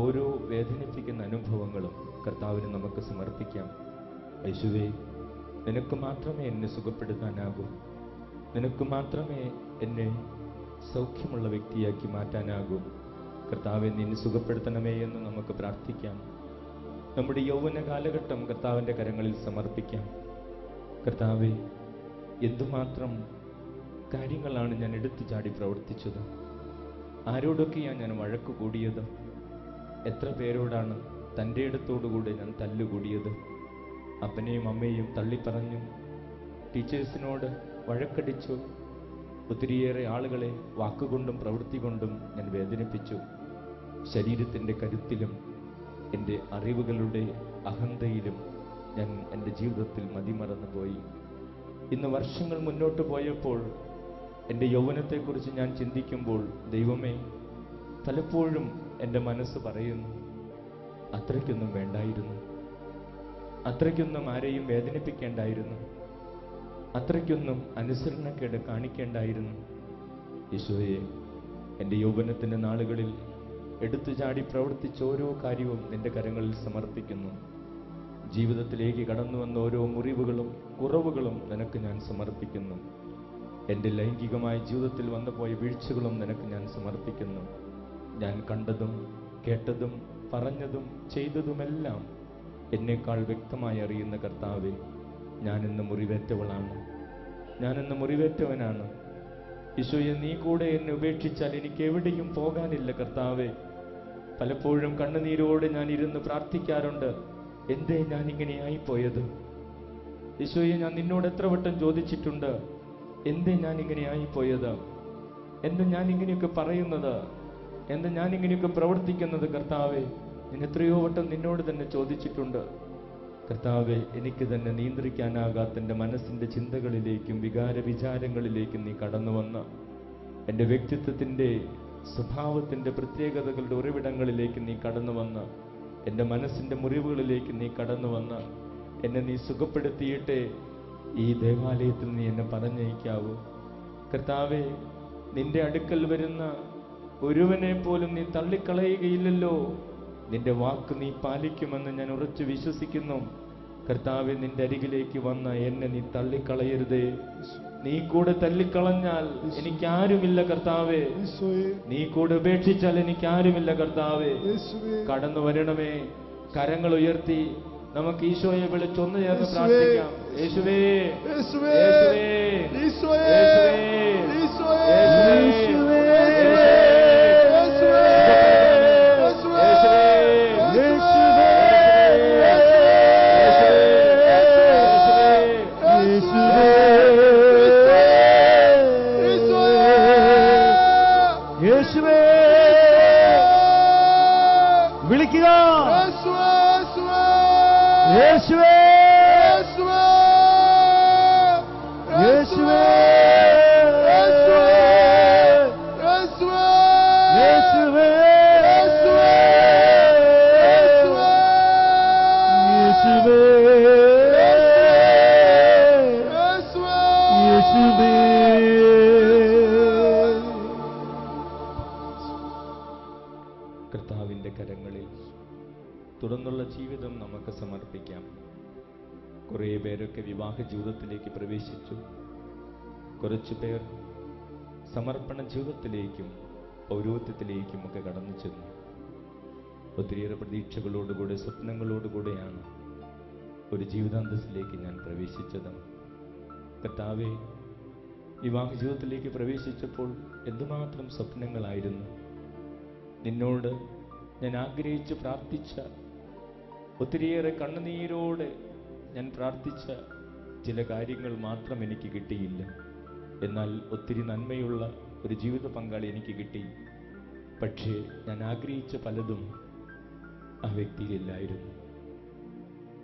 ഓരോ വേദനിപ്പിക്കുന്ന അനുഭവങ്ങളും കർത്താവിന് നമുക്ക് സമർപ്പിക്കാം. യേശുവേ, നിനക്ക് മാത്രമേ എന്നെ സുഖപ്പെടുത്താനാകൂ, നിനക്ക് മാത്രമേ എന്നെ സൗഖ്യമുള്ള വ്യക്തിയാക്കി മാറ്റാനാകൂ. കർത്താവെ, നിന്നെ സുഖപ്പെടുത്തണമേ എന്ന് നമുക്ക് പ്രാർത്ഥിക്കാം. നമ്മുടെ യൗവന കാലഘട്ടം കർത്താവിൻ്റെ കരങ്ങളിൽ സമർപ്പിക്കാം. കർത്താവെ, എന്തുമാത്രം കാര്യങ്ങളാണ് ഞാൻ എടുത്തു ചാടി പ്രവർത്തിച്ചത്, ആരോടൊക്കെയാണ് ഞാൻ വഴക്ക് കൂടിയത്, എത്ര പേരോടാണ് തൻ്റെ ഇടത്തോടുകൂടെ ഞാൻ തല്ലുകൂടിയത്, അപ്പനെയും അമ്മയെയും തള്ളിപ്പറഞ്ഞു, ടീച്ചേഴ്സിനോട് വഴക്കടിച്ചു, ഒത്തിരിയേറെ ആളുകളെ വാക്കുകൊണ്ടും പ്രവൃത്തി കൊണ്ടും ഞാൻ വേദനിപ്പിച്ചു. ശരീരത്തിൻ്റെ കരുത്തിലും എൻ്റെ അറിവുകളുടെ അഹന്തയിലും ഞാൻ എൻ്റെ ജീവിതത്തിൽ മതിമറന്നു പോയി. ഇന്ന് വർഷങ്ങൾ മുന്നോട്ട് പോയപ്പോൾ എൻ്റെ യൗവനത്തെക്കുറിച്ച് ഞാൻ ചിന്തിക്കുമ്പോൾ, ദൈവമേ, പലപ്പോഴും എൻ്റെ മനസ്സ് പറയുന്നു, അത്രയ്ക്കൊന്നും വേണ്ടായിരുന്നു, അത്രയ്ക്കൊന്നും ആരെയും വേദനിപ്പിക്കേണ്ടായിരുന്നു, അത്രയ്ക്കൊന്നും അനുസരണക്കേട് കാണിക്കേണ്ടായിരുന്നു. യേശുവേ, എൻ്റെ യൗവനത്തിൻ്റെ നാളുകളിൽ എടുത്തു ചാടി പ്രവർത്തിച്ച ഓരോ കാര്യവും നിന്റെ കരങ്ങളിൽ സമർപ്പിക്കുന്നു. ജീവിതത്തിലേക്ക് കടന്നു വന്ന ഓരോ മുറിവുകളും കുറവുകളും നിനക്ക് ഞാൻ സമർപ്പിക്കുന്നു. എൻ്റെ ലൈംഗികമായ ജീവിതത്തിൽ വന്നുപോയ വീഴ്ചകളും നിനക്ക് ഞാൻ സമർപ്പിക്കുന്നു. ഞാൻ കണ്ടതും കേട്ടതും പറഞ്ഞതും ചെയ്തതുമെല്ലാം എന്നേക്കാൾ വ്യക്തമായി അറിയുന്ന കർത്താവേ, ഞാനിന്ന് മുറിവേറ്റവളാണ്, ഞാനിന്ന് മുറിവേറ്റവനാണ്. ഈശോയെ, നീ കൂടെ എന്നെ ഉപേക്ഷിച്ചാൽ എനിക്ക് എവിടെയും പോകാനില്ല കർത്താവേ. പലപ്പോഴും കണ്ണുനീരോടെ ഞാൻ ഇരുന്ന് പ്രാർത്ഥിക്കാറുണ്ട്, എന്തേ ഞാൻ ഇങ്ങനെയായിപ്പോയത്? ഈശോയെ, ഞാൻ നിന്നോട് എത്ര വട്ടം ചോദിച്ചിട്ടുണ്ട്, എന്തേ ഞാൻ ഇങ്ങനെയായിപ്പോയത്? എന്താ ഞാൻ ഇങ്ങനെയൊക്കെ പറയുന്നത്? എന്താ ഞാൻ ഇങ്ങനെയൊക്കെ പ്രവർത്തിക്കുന്നത്? കർത്താവേ, ഞാൻ എത്രയോ വട്ടം നിന്നോട് തന്നെ ചോദിച്ചിട്ടുണ്ട്. കർത്താവെ, എനിക്ക് തന്നെ നിയന്ത്രിക്കാനാകാത്ത എൻ്റെ മനസ്സിൻ്റെ ചിന്തകളിലേക്കും വികാര വിചാരങ്ങളിലേക്കും നീ കടന്നു വന്ന, എൻ്റെ വ്യക്തിത്വത്തിൻ്റെ സ്വഭാവത്തിൻ്റെ പ്രത്യേകതകളുടെ ഉറവിടങ്ങളിലേക്ക് നീ കടന്നു വന്ന, എൻ്റെ മനസ്സിൻ്റെ മുറിവുകളിലേക്ക് നീ കടന്നു വന്ന, എന്നെ നീ സുഖപ്പെടുത്തിയിട്ടേ ഈ ദേവാലയത്തിൽ നീ എന്നെ പറഞ്ഞയക്കാവൂ. കർത്താവെ, നിന്റെ അടുക്കൽ വരുന്ന ഒരുവനെ പോലും നീ തള്ളിക്കളയുകയില്ലല്ലോ. നിന്റെ വാക്ക് നീ പാലിക്കുമെന്ന് ഞാൻ ഉറച്ചു വിശ്വസിക്കുന്നു. കർത്താവെ, നിന്റെ അരികിലേക്ക് വന്ന എന്നെ നീ തള്ളിക്കളയരുതേ. നീ കൂടെ തള്ളിക്കളഞ്ഞാൽ എനിക്കാരുമില്ല കർത്താവേ. നീ കൂടെ ഉപേക്ഷിച്ചാൽ എനിക്കാരുമില്ല കർത്താവേ. കടന്നു വരണമേ. കരങ്ങൾ ഉയർത്തി നമുക്ക് ഈശോയെ വിളിച്ചൊന്നു ചേർന്ന് പ്രാർത്ഥിക്കാം. യേശുവേ, യേശുവേ, യേശുവേ, യേശുവേ, വിളിക്കുക. യേശുവേ, യേശുവേ, യേശുവേ, യേശുവേ. കർത്താവിൻ്റെ കരങ്ങളിൽ തുടർന്നുള്ള ജീവിതം നമുക്ക് സമർപ്പിക്കാം. കുറേ പേരൊക്കെ വിവാഹ ജീവിതത്തിലേക്ക് പ്രവേശിച്ചു. കുറച്ചു പേർ സമർപ്പണ ജീവിതത്തിലേക്കും പൗരോഹിത്യത്തിലേക്കും ഒക്കെ കടന്നു ചെന്നു. ഒത്തിരിയേറെ പ്രതീക്ഷകളോടുകൂടെ സ്വപ്നങ്ങളോടുകൂടെയാണ് ഒരു ജീവിതാന്തസ്സിലേക്ക് ഞാൻ പ്രവേശിച്ചത്. കർത്താവേ, വിവാഹ ജീവിതത്തിലേക്ക് പ്രവേശിച്ചപ്പോൾ എന്തുമാത്രം സ്വപ്നങ്ങളായിരുന്നു. നിന്നോട് ഞാൻ ആഗ്രഹിച്ച് പ്രാർത്ഥിച്ച, ഒത്തിരിയേറെ കണ്ണുനീരോടെ ഞാൻ പ്രാർത്ഥിച്ച ചില കാര്യങ്ങൾ മാത്രം എനിക്ക് കിട്ടിയില്ല. എന്നാൽ ഒത്തിരി നന്മയുള്ള ഒരു ജീവിത പങ്കാളി എനിക്ക് കിട്ടി. പക്ഷേ ഞാൻ ആഗ്രഹിച്ച പലതും ആ വ്യക്തിയിലില്ലായിരുന്നു.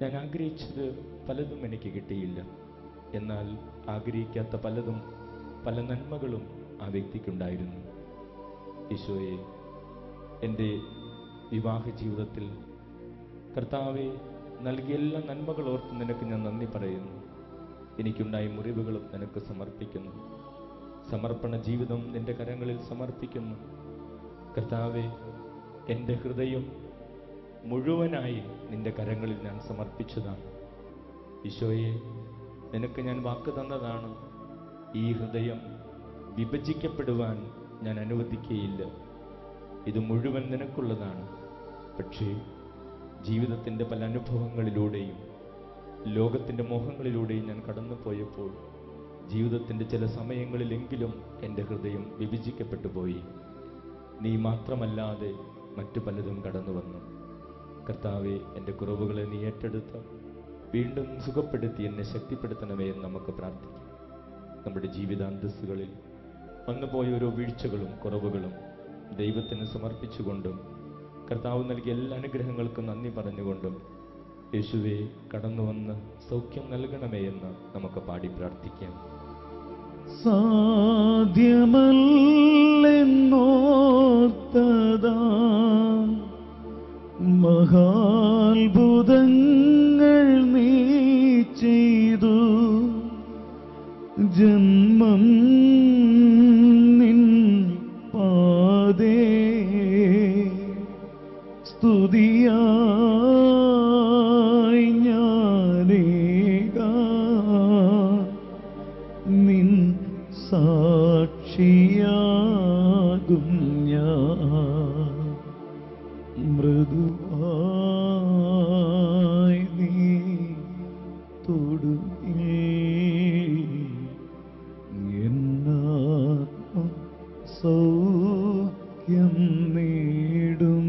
ഞാൻ ആഗ്രഹിച്ചത് പലതും എനിക്ക് കിട്ടിയില്ല. എന്നാൽ ആഗ്രഹിക്കാത്ത പലതും, പല നന്മകളും ആ വ്യക്തിക്കുണ്ടായിരുന്നു. ഈശോയെ, എൻ്റെ വിവാഹ ജീവിതത്തിൽ കർത്താവെ നൽകിയ എല്ലാ നന്മകൾ ഓർത്ത് നിനക്ക് ഞാൻ നന്ദി പറയുന്നു. എനിക്കുണ്ടായ മുറിവുകളും നിനക്ക് സമർപ്പിക്കുന്നു. സമർപ്പണ ജീവിതം നിന്റെ കരങ്ങളിൽ സമർപ്പിക്കുന്നു. കർത്താവെ, എൻ്റെ ഹൃദയം മുഴുവനായി നിന്റെ കരങ്ങളിൽ ഞാൻ സമർപ്പിച്ചതാണ്. ഈശോയെ, നിനക്ക് ഞാൻ വാക്ക് തന്നതാണ്, ഈ ഹൃദയം വിഭജിക്കപ്പെടുവാൻ ഞാൻ അനുവദിക്കുകയില്ല. ഇത് മുഴുവൻ നിനക്കുള്ളതാണ്. പക്ഷേ ജീവിതത്തിൻ്റെ പല അനുഭവങ്ങളിലൂടെയും ലോകത്തിൻ്റെ മോഹങ്ങളിലൂടെയും ഞാൻ കടന്നു പോയപ്പോൾ ജീവിതത്തിൻ്റെ ചില സമയങ്ങളിലെങ്കിലും എൻ്റെ ഹൃദയം വിഭജിക്കപ്പെട്ടു പോയി. നീ മാത്രമല്ലാതെ മറ്റു പലതും കടന്നു വന്നു. കർത്താവെ, എൻ്റെ കുറവുകളെ നീ ഏറ്റെടുത്ത് വീണ്ടും സുഖപ്പെടുത്തി എന്നെ ശക്തിപ്പെടുത്തണമേ എന്ന് നമുക്ക് പ്രാർത്ഥിക്കാം. നമ്മുടെ ജീവിതാന്തസ്സുകളിൽ വന്നുപോയ ഓരോ വീഴ്ചകളും കുറവുകളും ദൈവത്തിന് സമർപ്പിച്ചുകൊണ്ടും കർത്താവ് നൽകിയ എല്ലാ അനുഗ്രഹങ്ങൾക്കും നന്ദി പറഞ്ഞുകൊണ്ടും യേശുവേ, കടന്നു വന്ന് സൗഖ്യം നൽകണമേ എന്ന് നമുക്ക് പാടി പ്രാർത്ഥിക്കാം. സാധ്യമല്ലെന്നോർത്തതാ മഹാത്ഭുതങ്ങൾ നീ ചെയ്തു. ജന്മം നിൻ പാദേ സ്തുതിയായി ഞാനേകാം. നിൻ സാക്ഷിയാകും ഞാൻ. മൃദുവായി നീ തൊടുകേ എന്നാത്മ സൗഖ്യം നേടും.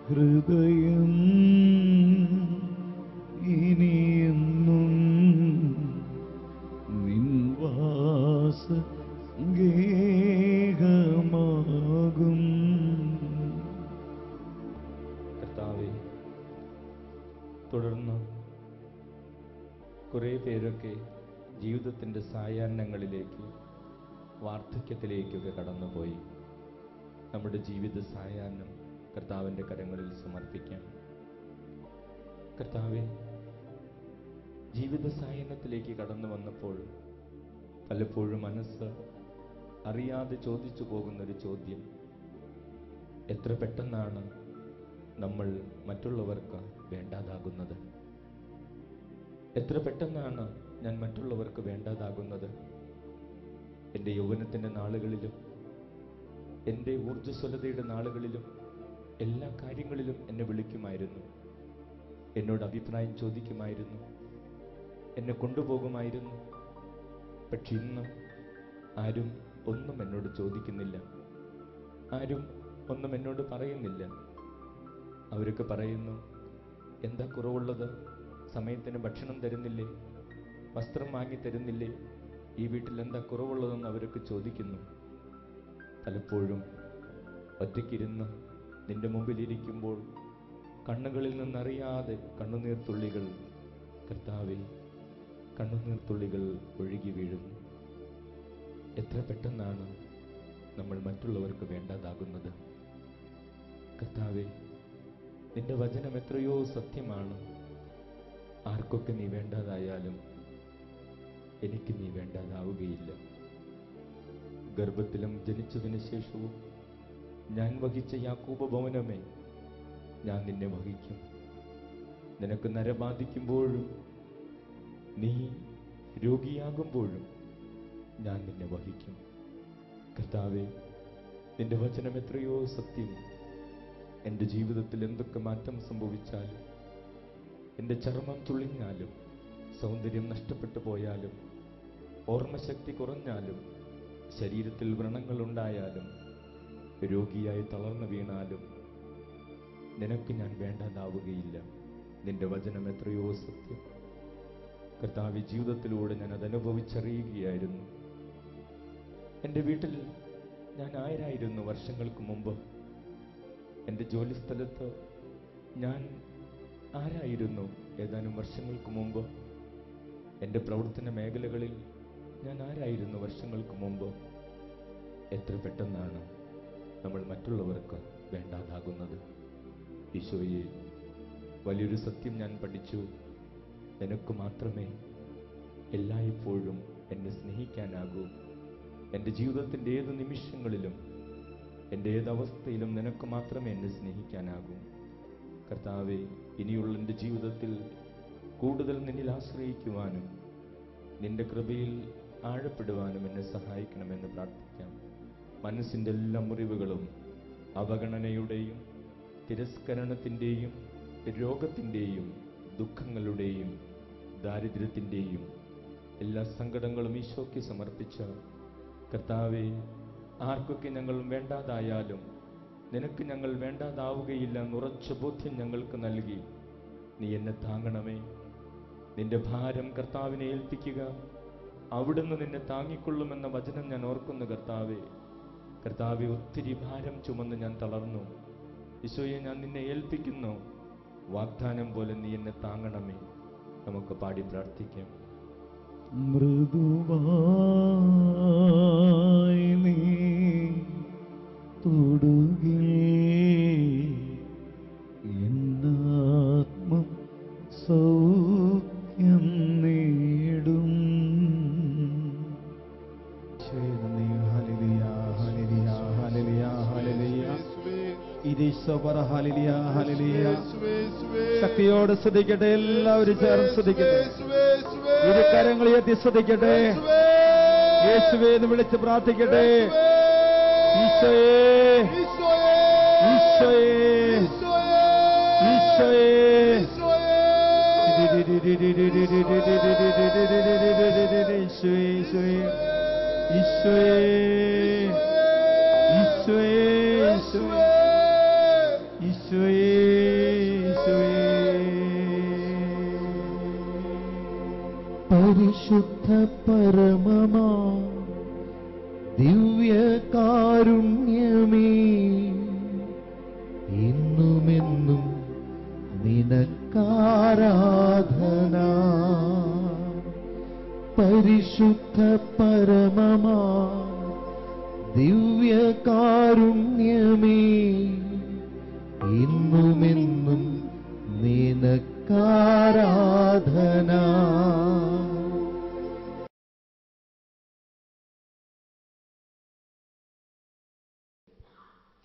ഹൃദയം ഇനിയെന്നും നിൻ വാസഗേഹമാകും. കർത്താവേ, തുടർന്ന് കുറേ പേരൊക്കെ ജീവിതത്തിൻ്റെ സായാഹ്നങ്ങളിലേക്ക്, വാർദ്ധക്യത്തിലേക്കൊക്കെ കടന്നുപോയി. നമ്മുടെ ജീവിത സായാഹ്നം കർത്താവിൻ്റെ കരങ്ങളിൽ സമർപ്പിക്കാം. കർത്താവെ, ജീവിത സായാഹ്നത്തിലേക്ക് കടന്നു വന്നപ്പോൾ പലപ്പോഴും മനസ്സ് അറിയാതെ ചോദിച്ചു പോകുന്നൊരു ചോദ്യം, എത്ര പെട്ടെന്നാണ് നമ്മൾ മറ്റുള്ളവർക്ക് വേണ്ടാതാകുന്നത്? എത്ര പെട്ടെന്നാണ് ഞാൻ മറ്റുള്ളവർക്ക് വേണ്ടാതാകുന്നത്? എൻ്റെ യൗവനത്തിൻ്റെ നാളുകളിലും എൻ്റെ ഊർജ്ജസ്വലതയുടെ നാളുകളിലും എല്ലാ കാര്യങ്ങളിലും എന്നെ വിളിക്കുമായിരുന്നു, എന്നോട് അഭിപ്രായം ചോദിക്കുമായിരുന്നു, എന്നെ കൊണ്ടുപോകുമായിരുന്നു. പക്ഷെ ഇന്ന് ആരും ഒന്നും എന്നോട് ചോദിക്കുന്നില്ല, ആരും ഒന്നും എന്നോട് പറയുന്നില്ല. അവരൊക്കെ പറയുന്നു, എന്താ കുറവുള്ളത്? സമയത്തിന് ഭക്ഷണം തരുന്നില്ലേ? വസ്ത്രം വാങ്ങി തരുന്നില്ലേ? ഈ വീട്ടിൽ എന്താ കുറവുള്ളതെന്ന് അവരൊക്കെ ചോദിക്കുന്നു. പലപ്പോഴും ഒറ്റയ്ക്കിരുന്ന് നിന്റെ മുമ്പിലിരിക്കുമ്പോൾ കണ്ണുകളിൽ നിന്നറിയാതെ കണ്ണുനീർത്തുള്ളികൾ, കർത്താവേ, കണ്ണുനീർത്തുള്ളികൾ ഒഴുകി വീഴുന്നു. എത്ര പെട്ടെന്നാണ് നമ്മൾ മറ്റുള്ളവർക്ക് വേണ്ടതാകുന്നത്? കർത്താവേ, നിന്റെ വചനം എത്രയോ സത്യമാണ്. ആർക്കൊക്കെ നീ വേണ്ടതായാലും എനിക്ക് നീ വേണ്ടതാവുകയില്ല. ഗർഭത്തിലും ജനിച്ചതിന് ശേഷവും ഞാൻ വഹിച്ച യാക്കോബ് ഭവനമേ, ഞാൻ നിന്നെ വഹിക്കും. നിനക്ക് നരബാധിക്കുമ്പോഴും നീ രോഗിയാകുമ്പോഴും ഞാൻ നിന്നെ വഹിക്കും. കർത്താവേ, നിന്റെ വചനം എത്രയോ സത്യം, എൻ്റെ ജീവിതത്തിൽ എന്തൊക്കെ മാറ്റം സംഭവിച്ചാലും, എൻ്റെ ചർമ്മം ചുളിഞ്ഞാലും, സൗന്ദര്യം നഷ്ടപ്പെട്ടു പോയാലും, ഓർമ്മശക്തി കുറഞ്ഞാലും, ശരീരത്തിൽ വ്രണങ്ങളുണ്ടായാലും, രോഗിയായി തളർന്നു വീണാലും നിനക്ക് ഞാൻ വേണ്ടാതാവുകയില്ല. നിന്റെ വചനം എത്രയോ സത്യം. കർത്താവ്, ജീവിതത്തിലൂടെ ഞാൻ അത് അനുഭവിച്ചറിയുകയായിരുന്നു. എൻ്റെ വീട്ടിൽ ഞാൻ ആരായിരുന്നു വർഷങ്ങൾക്ക് മുമ്പ്? എൻ്റെ ജോലിസ്ഥലത്ത് ഞാൻ ആരായിരുന്നു ഏതാനും വർഷങ്ങൾക്ക് മുമ്പ്? എൻ്റെ പ്രവർത്തന മേഖലകളിൽ ഞാൻ ആരായിരുന്നു വർഷങ്ങൾക്ക് മുമ്പ്? എത്ര പെട്ടെന്നാണ് നമ്മൾ മറ്റുള്ളവർക്ക് വേണ്ടാതാകുന്നത്. ഈശോയെ, വലിയൊരു സത്യം ഞാൻ പഠിച്ചു. നിനക്ക് മാത്രമേ എല്ലായ്പ്പോഴും എന്നെ സ്നേഹിക്കാനാകൂ. എൻ്റെ ജീവിതത്തിൻ്റെ ഏത് നിമിഷങ്ങളിലും, എൻ്റെ ഏതവസ്ഥയിലും നിനക്ക് മാത്രമേ എന്നെ സ്നേഹിക്കാനാകൂ. കർത്താവെ, ഇനിയുള്ള എൻ്റെ ജീവിതത്തിൽ കൂടുതൽ നിന്നിൽ ആശ്രയിക്കുവാനും നിന്റെ കൃപയിൽ ആഴപ്പെടുവാനും എന്നെ സഹായിക്കണമെന്ന് പ്രാർത്ഥിക്കാം. മനസ്സിൻ്റെ എല്ലാ മുറിവുകളും അവഗണനയുടെയും തിരസ്കരണത്തിൻ്റെയും രോഗത്തിൻ്റെയും ദുഃഖങ്ങളുടെയും ദാരിദ്ര്യത്തിൻ്റെയും എല്ലാ സങ്കടങ്ങളും ഈശോയ്ക്ക് സമർപ്പിച്ച കർത്താവെ, ആർക്കൊക്കെ ഞങ്ങൾ വേണ്ടാതായാലും നിനക്ക് ഞങ്ങൾ വേണ്ടാതാവുകയില്ല എന്നുറച്ച ബോധ്യം ഞങ്ങൾക്ക് നൽകി നീ എന്നെ താങ്ങണമേ. നിന്റെ ഭാരം കർത്താവിനെ ഏൽപ്പിക്കുക. അവിടുന്ന് നിന്നെ താങ്ങിക്കൊള്ളുമെന്ന വചനം ഞാൻ ഓർക്കുന്നു. കർത്താവെ, ഒത്തിരി ഭാരം ചുമന്ന് ഞാൻ തളർന്നു. ഈശോയെ, ഞാൻ നിന്നെ ഏൽപ്പിക്കുന്നു. വാഗ്ദാനം പോലെ നീ എന്നെ താങ്ങണമേ. നമുക്ക് പാടി പ്രാർത്ഥിക്കാം. മൃദുവായി നീ തൊടുകിൽ എന്നാത്മം സൗഖ്യം നേടും. ശക്തിയോട് സ്തുതിക്കട്ടെ. എല്ലാവരും ചേർന്ന് സ്തുതിക്കട്ടെ. ഇരു കരങ്ങൾ ഉയർത്തി സ്തുതിക്കട്ടെ. യേശുവേ എന്ന് വിളിച്ച് പ്രാർത്ഥിക്കട്ടെ. ഈശോയേ, ഈശോയേ, ഈശോയേ, ഈശോയേ, ഈശോയേ, ഈശോയേ, ഈശോയേ. പരിശുദ്ധ പരമമാ ദിവ്യകാരുണ്യമേ, എന്നുമെന്നും നിനക്കാരാധന. പരിശുദ്ധ പരമമാ ദിവ്യകാരുണ്യമേ, എന്നുമെന്നും നിനക്കാരാധന.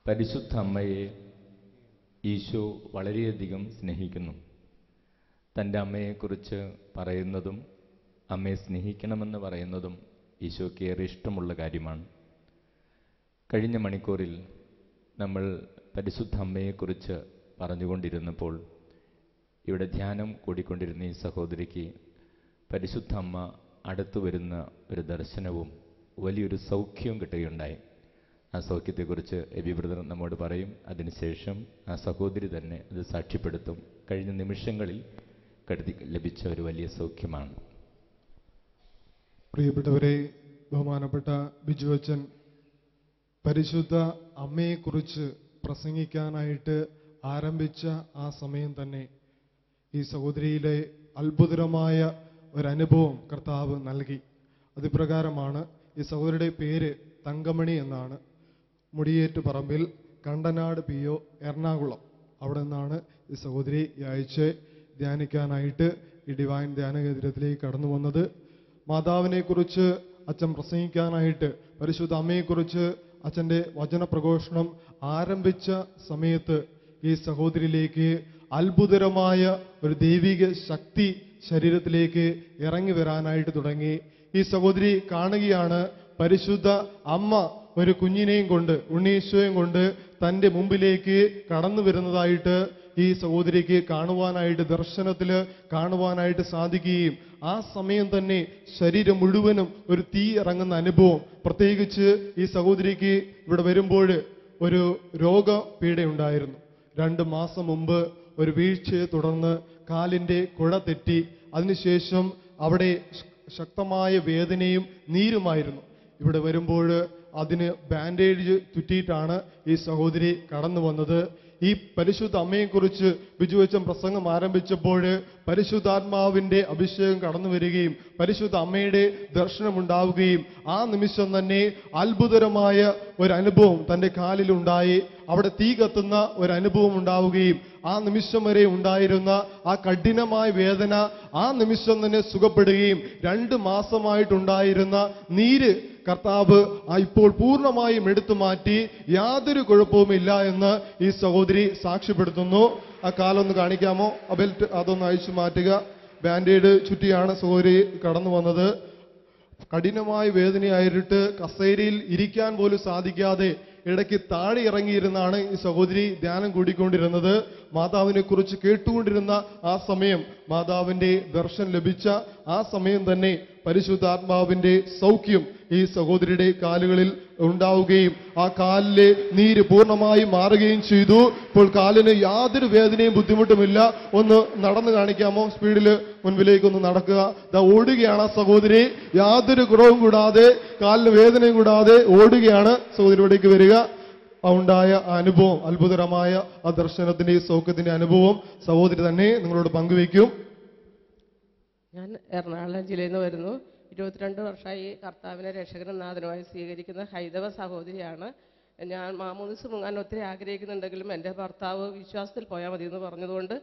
പരിശുദ്ധ അമ്മയെ ഈശോ വളരെയധികം സ്നേഹിക്കുന്നു. തൻ്റെ അമ്മയെക്കുറിച്ച് പറയുന്നതും അമ്മയെ സ്നേഹിക്കണമെന്ന് പറയുന്നതും ഈശോയ്ക്ക് ഏറെ ഇഷ്ടമുള്ള കാര്യമാണ്. കഴിഞ്ഞ മണിക്കൂറിൽ നമ്മൾ പരിശുദ്ധ അമ്മയെക്കുറിച്ച് പറഞ്ഞുകൊണ്ടിരുന്നപ്പോൾ ഇവിടെ ധ്യാനം കൂടിക്കൊണ്ടിരുന്ന ഈ സഹോദരിക്ക് പരിശുദ്ധ അമ്മ അടുത്തു വരുന്ന ഒരു ദർശനവും വലിയൊരു സൗഖ്യവും കിട്ടുകയുണ്ടായി. ആ സൗഖ്യത്തെക്കുറിച്ച് എബി ബ്രദർ നമ്മോട് പറയും. അതിനുശേഷം ആ സഹോദരി തന്നെ അത് സാക്ഷ്യപ്പെടുത്തും. കഴിഞ്ഞ നിമിഷങ്ങളിൽ ലഭിച്ച ഒരു വലിയ സൗഖ്യമാണ്. പ്രിയപ്പെട്ടവരെ, ബഹുമാനപ്പെട്ട ബിജു അച്ഛൻ പരിശുദ്ധ അമ്മയെക്കുറിച്ച് പ്രസംഗിക്കാനായിട്ട് ആരംഭിച്ച ആ സമയം തന്നെ ഈ സഹോദരിയിലെ അത്ഭുതകരമായ ഒരനുഭവം കർത്താവ് നൽകി. അതിപ്രകാരമാണ് ഈ സഹോദരിയുടെ പേര് തങ്കമണി എന്നാണ്. മുടിയേറ്റ് പറമ്പിൽ കണ്ടനാട് PO എറണാകുളം. അവിടെ നിന്നാണ് ഈ സഹോദരി ഈ ആഴ്ച ധ്യാനിക്കാനായിട്ട് ഈ ഡിവൈൻ ധ്യാന കേന്ദ്രത്തിലേക്ക് കടന്നു വന്നത്. മാതാവിനെക്കുറിച്ച് അച്ഛൻ പ്രസംഗിക്കാനായിട്ട് പരിശുദ്ധ അമ്മയെക്കുറിച്ച് അച്ഛൻ്റെ വചനപ്രഘോഷണം ആരംഭിച്ച സമയത്ത് ഈ സഹോദരിയിലേക്ക് അത്ഭുതകരമായ ഒരു ദൈവിക ശക്തി ശരീരത്തിലേക്ക് ഇറങ്ങി വരാനായിട്ട് തുടങ്ങി. ഈ സഹോദരി കാണുകയാണ് പരിശുദ്ധ അമ്മ ഒരു കുഞ്ഞിനെയും കൊണ്ട്, ഉണ്ണീശോയും കൊണ്ട് തൻ്റെ മുമ്പിലേക്ക് കടന്നു വരുന്നതായിട്ട് ഈ സഹോദരിക്ക് കാണുവാനായിട്ട്, ദർശനത്തില് കാണുവാനായിട്ട് സാധിക്കുകയും ആ സമയം തന്നെ ശരീരം മുഴുവനും ഒരു തീ ഇറങ്ങുന്ന അനുഭവം. പ്രത്യേകിച്ച് ഈ സഹോദരിക്ക് ഇവിടെ വരുമ്പോൾ ഒരു രോഗപീഡയുണ്ടായിരുന്നു. 2 മാസം മുമ്പ് ഒരു വീഴ്ചയെ തുടർന്ന് കാലിന്റെ കുഴ തെറ്റി. അതിനുശേഷം അവിടെ ശക്തമായ വേദനയും നീരുമായിരുന്നു. ഇവിടെ വരുമ്പോൾ അതിന് ബാൻഡേജ് ചുറ്റിയിട്ടാണ് ഈ സഹോദരി കടന്നു വന്നത്. ഈ പരിശുദ്ധ അമ്മയെക്കുറിച്ച് ബിജുവച്ചൻ പ്രസംഗം ആരംഭിച്ചപ്പോൾ പരിശുദ്ധാത്മാവിന്റെ അഭിഷേകം കടന്നു വരികയും പരിശുദ്ധ അമ്മയുടെ ദർശനമുണ്ടാവുകയും ആ നിമിഷം തന്നെ അത്ഭുതകരമായ ഒരു അനുഭവം തൻ്റെ കാലിലുണ്ടായി. അവിടെ തീ കത്തുന്ന ഒരു അനുഭവം ഉണ്ടാവുകയും ആ നിമിഷം വരെ ഉണ്ടായിരുന്ന ആ കഠിനമായ വേദന ആ നിമിഷം തന്നെ സുഖപ്പെടുകയും 2 മാസമായിട്ടുണ്ടായിരുന്ന നീര് കർത്താവ് ഇപ്പോൾ പൂർണ്ണമായും എടുത്തു മാറ്റി. യാതൊരു കുഴപ്പവുമില്ല എന്ന് ഈ സഹോദരി സാക്ഷ്യപ്പെടുത്തുന്നു. ആ കാലൊന്ന് കാണിക്കാമോ? ആ ബെൽറ്റ് അതൊന്ന് അഴിച്ചു മാറ്റുക. ബാൻഡേഡ് ചുറ്റിയാണ് സഹോദരി കടന്നു വന്നത്. കഠിനമായ വേദനയായിട്ട് കസേരയിൽ ഇരിക്കാൻ പോലും സാധിക്കാതെ ഇടയ്ക്ക് താഴെ ഇറങ്ങിയിരുന്നാണ് ഈ സഹോദരി ധ്യാനം കൂടിക്കൊണ്ടിരുന്നത്. മാതാവിനെ കുറിച്ച് കേട്ടുകൊണ്ടിരുന്ന ആ സമയം, മാതാവിന്റെ ദർശനം ലഭിച്ച ആ സമയം തന്നെ പരിശുദ്ധാത്മാവിന്റെ സൗഖ്യം ഈ സഹോദരിയുടെ കാലുകളിൽ ഉണ്ടാവുകയും ആ കാലിലെ നീര് പൂർണ്ണമായും മാറുകയും ചെയ്തു. ഇപ്പോൾ കാലിന് യാതൊരു വേദനയും ബുദ്ധിമുട്ടുമില്ല. ഒന്ന് നടന്നു കാണിക്കാമോ? സ്പീഡിൽ മുൻപിലേക്കൊന്ന് നടക്കുക. ദാ ഓടുകയാണ് ആ സഹോദരി. യാതൊരു കുറവും കൂടാതെ, കാലിന് വേദനയും കൂടാതെ ഓടുകയാണ്. സഹോദരി ഇവിടേക്ക് വരിക. ഉണ്ടായ അനുഭവം, അത്ഭുതകരമായ ആ ദർശനത്തിന്റെ സൗഖ്യത്തിന്റെ അനുഭവം സഹോദരി തന്നെ നിങ്ങളോട് പങ്കുവയ്ക്കും. ഞാൻ എറണാകുളം ജില്ലയിൽ നിന്ന് വരുന്നു. 22 വർഷമായി കർത്താവിനെ രക്ഷകനും നാഥനുമായി സ്വീകരിക്കുന്ന ഹൈന്ദവ സഹോദരിയാണ് ഞാൻ. മാമോദിസ മുങ്ങാൻ ഒത്തിരി ആഗ്രഹിക്കുന്നുണ്ടെങ്കിലും എൻ്റെ ഭർത്താവ് വിശ്വാസത്തിൽ പോയാൽ മതി എന്ന് പറഞ്ഞതുകൊണ്ട്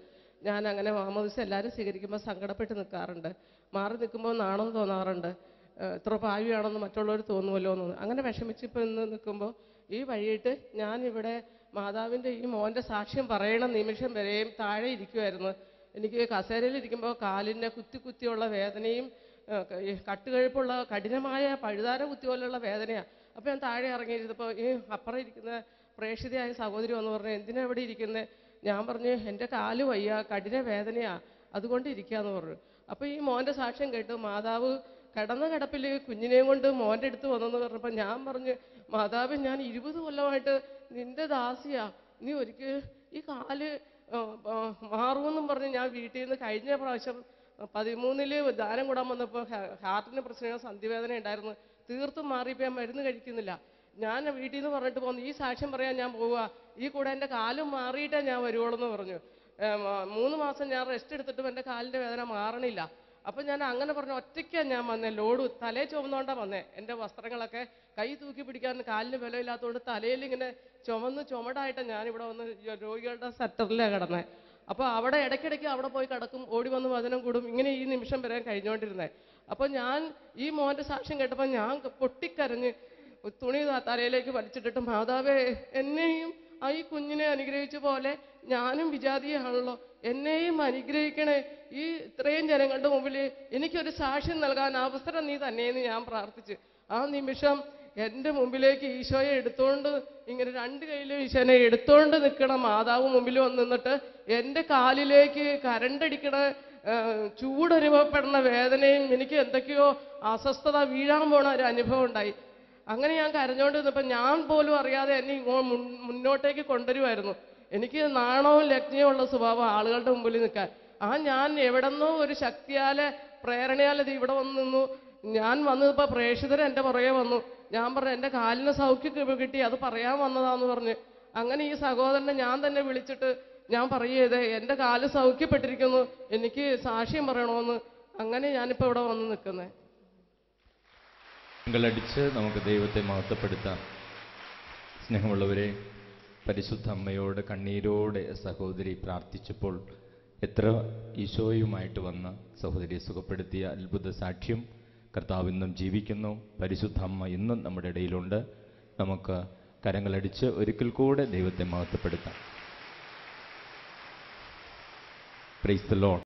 ഞാൻ അങ്ങനെ മാമോദിസ എല്ലാവരും സ്വീകരിക്കുമ്പോൾ സങ്കടപ്പെട്ട് നിൽക്കാറുണ്ട്. മാറി നിൽക്കുമ്പോൾ നാണം തോന്നാറുണ്ട്. ഇത്ര ഭാവിയാണെന്ന് മറ്റുള്ളവർ തോന്നുമല്ലോ എന്ന്. അങ്ങനെ വിഷമിച്ചിപ്പോൾ ഇന്ന് നിൽക്കുമ്പോൾ ഈ വഴിയിട്ട് ഞാനിവിടെ മാതാവിൻ്റെ ഈ മോൻ്റെ സാക്ഷ്യം പറയണ നിമിഷം വരെയും താഴെ ഇരിക്കുമായിരുന്നു. എനിക്ക് കസേരയിലിരിക്കുമ്പോൾ കാലിൻ്റെ കുത്തിയുള്ള വേദനയും കട്ടുകഴുപ്പുള്ള കഠിനമായ പഴുതാര കുത്തി പോലുള്ള വേദനയാണ്. അപ്പോൾ ഞാൻ താഴെ ഇറങ്ങിയിരുന്നപ്പോൾ ഈ അപ്പുറം ഇരിക്കുന്ന പ്രേക്ഷിതയായ സഹോദരി വന്ന് പറഞ്ഞു, എന്തിനാ ഇവിടെ ഇരിക്കുന്നത്? ഞാൻ പറഞ്ഞു, എൻ്റെ കാല് വയ്യ, കഠിന വേദനയാണ്, അതുകൊണ്ട് ഇരിക്കാന്ന് പറഞ്ഞു. അപ്പോൾ ഈ മോൻ്റെ സാക്ഷ്യം കേട്ട് മാതാവ് കിടന്ന കിടപ്പിൽ കുഞ്ഞിനെയും കൊണ്ട് മോൻ്റെ അടുത്ത് വന്നെന്ന് പറഞ്ഞപ്പോൾ ഞാൻ പറഞ്ഞു, മാതാവ് ഞാൻ 20 കൊല്ലമായിട്ട് നിന്റെ ദാസിയാ, നീ ഒരിക്കൽ ഈ കാല് മാറുമെന്നും പറഞ്ഞ് ഞാൻ വീട്ടിൽ നിന്ന് കഴിഞ്ഞ പ്രാവശ്യം 13-ല് ദാനം കൂടാൻ വന്നപ്പോൾ ഹാർട്ടിന് പ്രശ്നം, സന്ധിവേദന ഉണ്ടായിരുന്നു. തീർത്തും മാറിയപ്പോൾ ഞാൻ മരുന്ന് കഴിക്കുന്നില്ല. ഞാൻ വീട്ടിൽ നിന്ന് പറഞ്ഞിട്ട് പോന്നു, ഈ സാക്ഷ്യം പറയാൻ ഞാൻ പോവുക, ഈ കൂടെ എൻ്റെ കാലും മാറിയിട്ടേ ഞാൻ വരുവുള്ളൂ എന്ന് പറഞ്ഞു. 3 മാസം ഞാൻ റെസ്റ്റ് എടുത്തിട്ടും എൻ്റെ കാലിൻ്റെ വേദന മാറണില്ല. അപ്പം ഞാൻ അങ്ങനെ പറഞ്ഞു, ഒറ്റയ്ക്കാണ് ഞാൻ വന്നേ, ലോഡ് തലേ ചുമന്നുകൊണ്ടാണ് വന്നേ. എൻ്റെ വസ്ത്രങ്ങളൊക്കെ കൈ തൂക്കി പിടിക്കാൻ കാലിന് ബലമില്ലാത്തതുകൊണ്ട് തലയിൽ ഇങ്ങനെ ചുമടായിട്ടാണ് ഞാനിവിടെ വന്ന് രോഗികളുടെ സെറ്ററിലാണ് കിടന്നത്. അപ്പോൾ അവിടെ ഇടയ്ക്കിടയ്ക്ക് അവിടെ പോയി കിടക്കും, ഓടി വന്ന് വചനം കൂടും. ഇങ്ങനെ ഈ നിമിഷം വരെ കഴിഞ്ഞുകൊണ്ടിരുന്നത്. അപ്പോൾ ഞാൻ ഈ മോൻ്റെ സാക്ഷ്യം കേട്ടപ്പോൾ ഞാൻ പൊട്ടിക്കരഞ്ഞ് തുണി തലയിലേക്ക് വലിച്ചിട്ടിട്ട്, മാതാവേ എന്നെയും ഈ കുഞ്ഞിനെ അനുഗ്രഹിച്ച പോലെ ഞാനും വിജാതിയാണല്ലോ, എന്നെയും അനുഗ്രഹിക്കണേ. ഈ ഇത്രയും ജനങ്ങളുടെ മുമ്പിൽ എനിക്കൊരു സാക്ഷ്യം നൽകാൻ അവസരം നീ തന്നെയെന്ന് ഞാൻ പ്രാർത്ഥിച്ചു. ആ നിമിഷം എൻ്റെ മുമ്പിലേക്ക് ഈശോയെ എടുത്തോണ്ട്, ഇങ്ങനെ 2 കൈയിലും ഈശോനെ എടുത്തോണ്ട് നിൽക്കണം മാതാവ് മുമ്പിൽ വന്ന് നിന്നിട്ട് എൻ്റെ കാലിലേക്ക് കരണ്ടടിക്കണ ചൂടനുഭവപ്പെടുന്ന വേദനയും എനിക്ക് എന്തൊക്കെയോ അസ്വസ്ഥത വീഴാൻ പോണ ഒരു അനുഭവം ഉണ്ടായി. അങ്ങനെ ഞാൻ കരഞ്ഞോണ്ട് നിന്നപ്പോൾ ഞാൻ പോലും അറിയാതെ എന്നെ മുന്നോട്ടേക്ക് കൊണ്ടുവരുമായിരുന്നു. എനിക്ക് നാണവും ലജ്ഞയും ഉള്ള സ്വഭാവം ആളുകളുടെ മുമ്പിൽ നിൽക്കാൻ. ഞാൻ എവിടെന്നോ ഒരു ശക്തിയാലെ പ്രേരണയാൽ ഇത് ഇവിടെ വന്ന് നിന്നു. ഞാൻ വന്നപ്പോൾ പ്രേക്ഷിതർ എൻ്റെ പുറകെ വന്നു. ഞാൻ പറഞ്ഞു, എൻ്റെ കാലിന് സൗഖ്യം കിട്ടി, അത് പറയാൻ വന്നതാന്ന് പറഞ്ഞ്. അങ്ങനെ ഈ സഹോദരനെ ഞാൻ തന്നെ വിളിച്ചിട്ട് ഞാൻ പറയതേ, എൻ്റെ കാല് സൗഖ്യപ്പെട്ടിരിക്കുന്നു, എനിക്ക് സാക്ഷ്യം പറയണമെന്ന്. അങ്ങനെ ഞാനിപ്പോൾ ഇവിടെ വന്ന് നിൽക്കുന്നത്. ടിച്ച് നമുക്ക് ദൈവത്തെ മഹത്വപ്പെടുത്താം. സ്നേഹമുള്ളവരെ, പരിശുദ്ധ അമ്മയോട് കണ്ണീരോടെ സഹോദരി പ്രാർത്ഥിച്ചപ്പോൾ എത്ര ഈശോയുമായിട്ട് വന്ന സഹോദരിയെ സുഖപ്പെടുത്തിയ അത്ഭുത സാക്ഷ്യം. കർത്താവ് ഇന്നും ജീവിക്കുന്നു. പരിശുദ്ധ അമ്മ ഇന്നും നമ്മുടെ ഇടയിലുണ്ട്. നമുക്ക് കരങ്ങളടിച്ച് ഒരിക്കൽ കൂടെ ദൈവത്തെ മഹത്വപ്പെടുത്താം. Praise the Lord.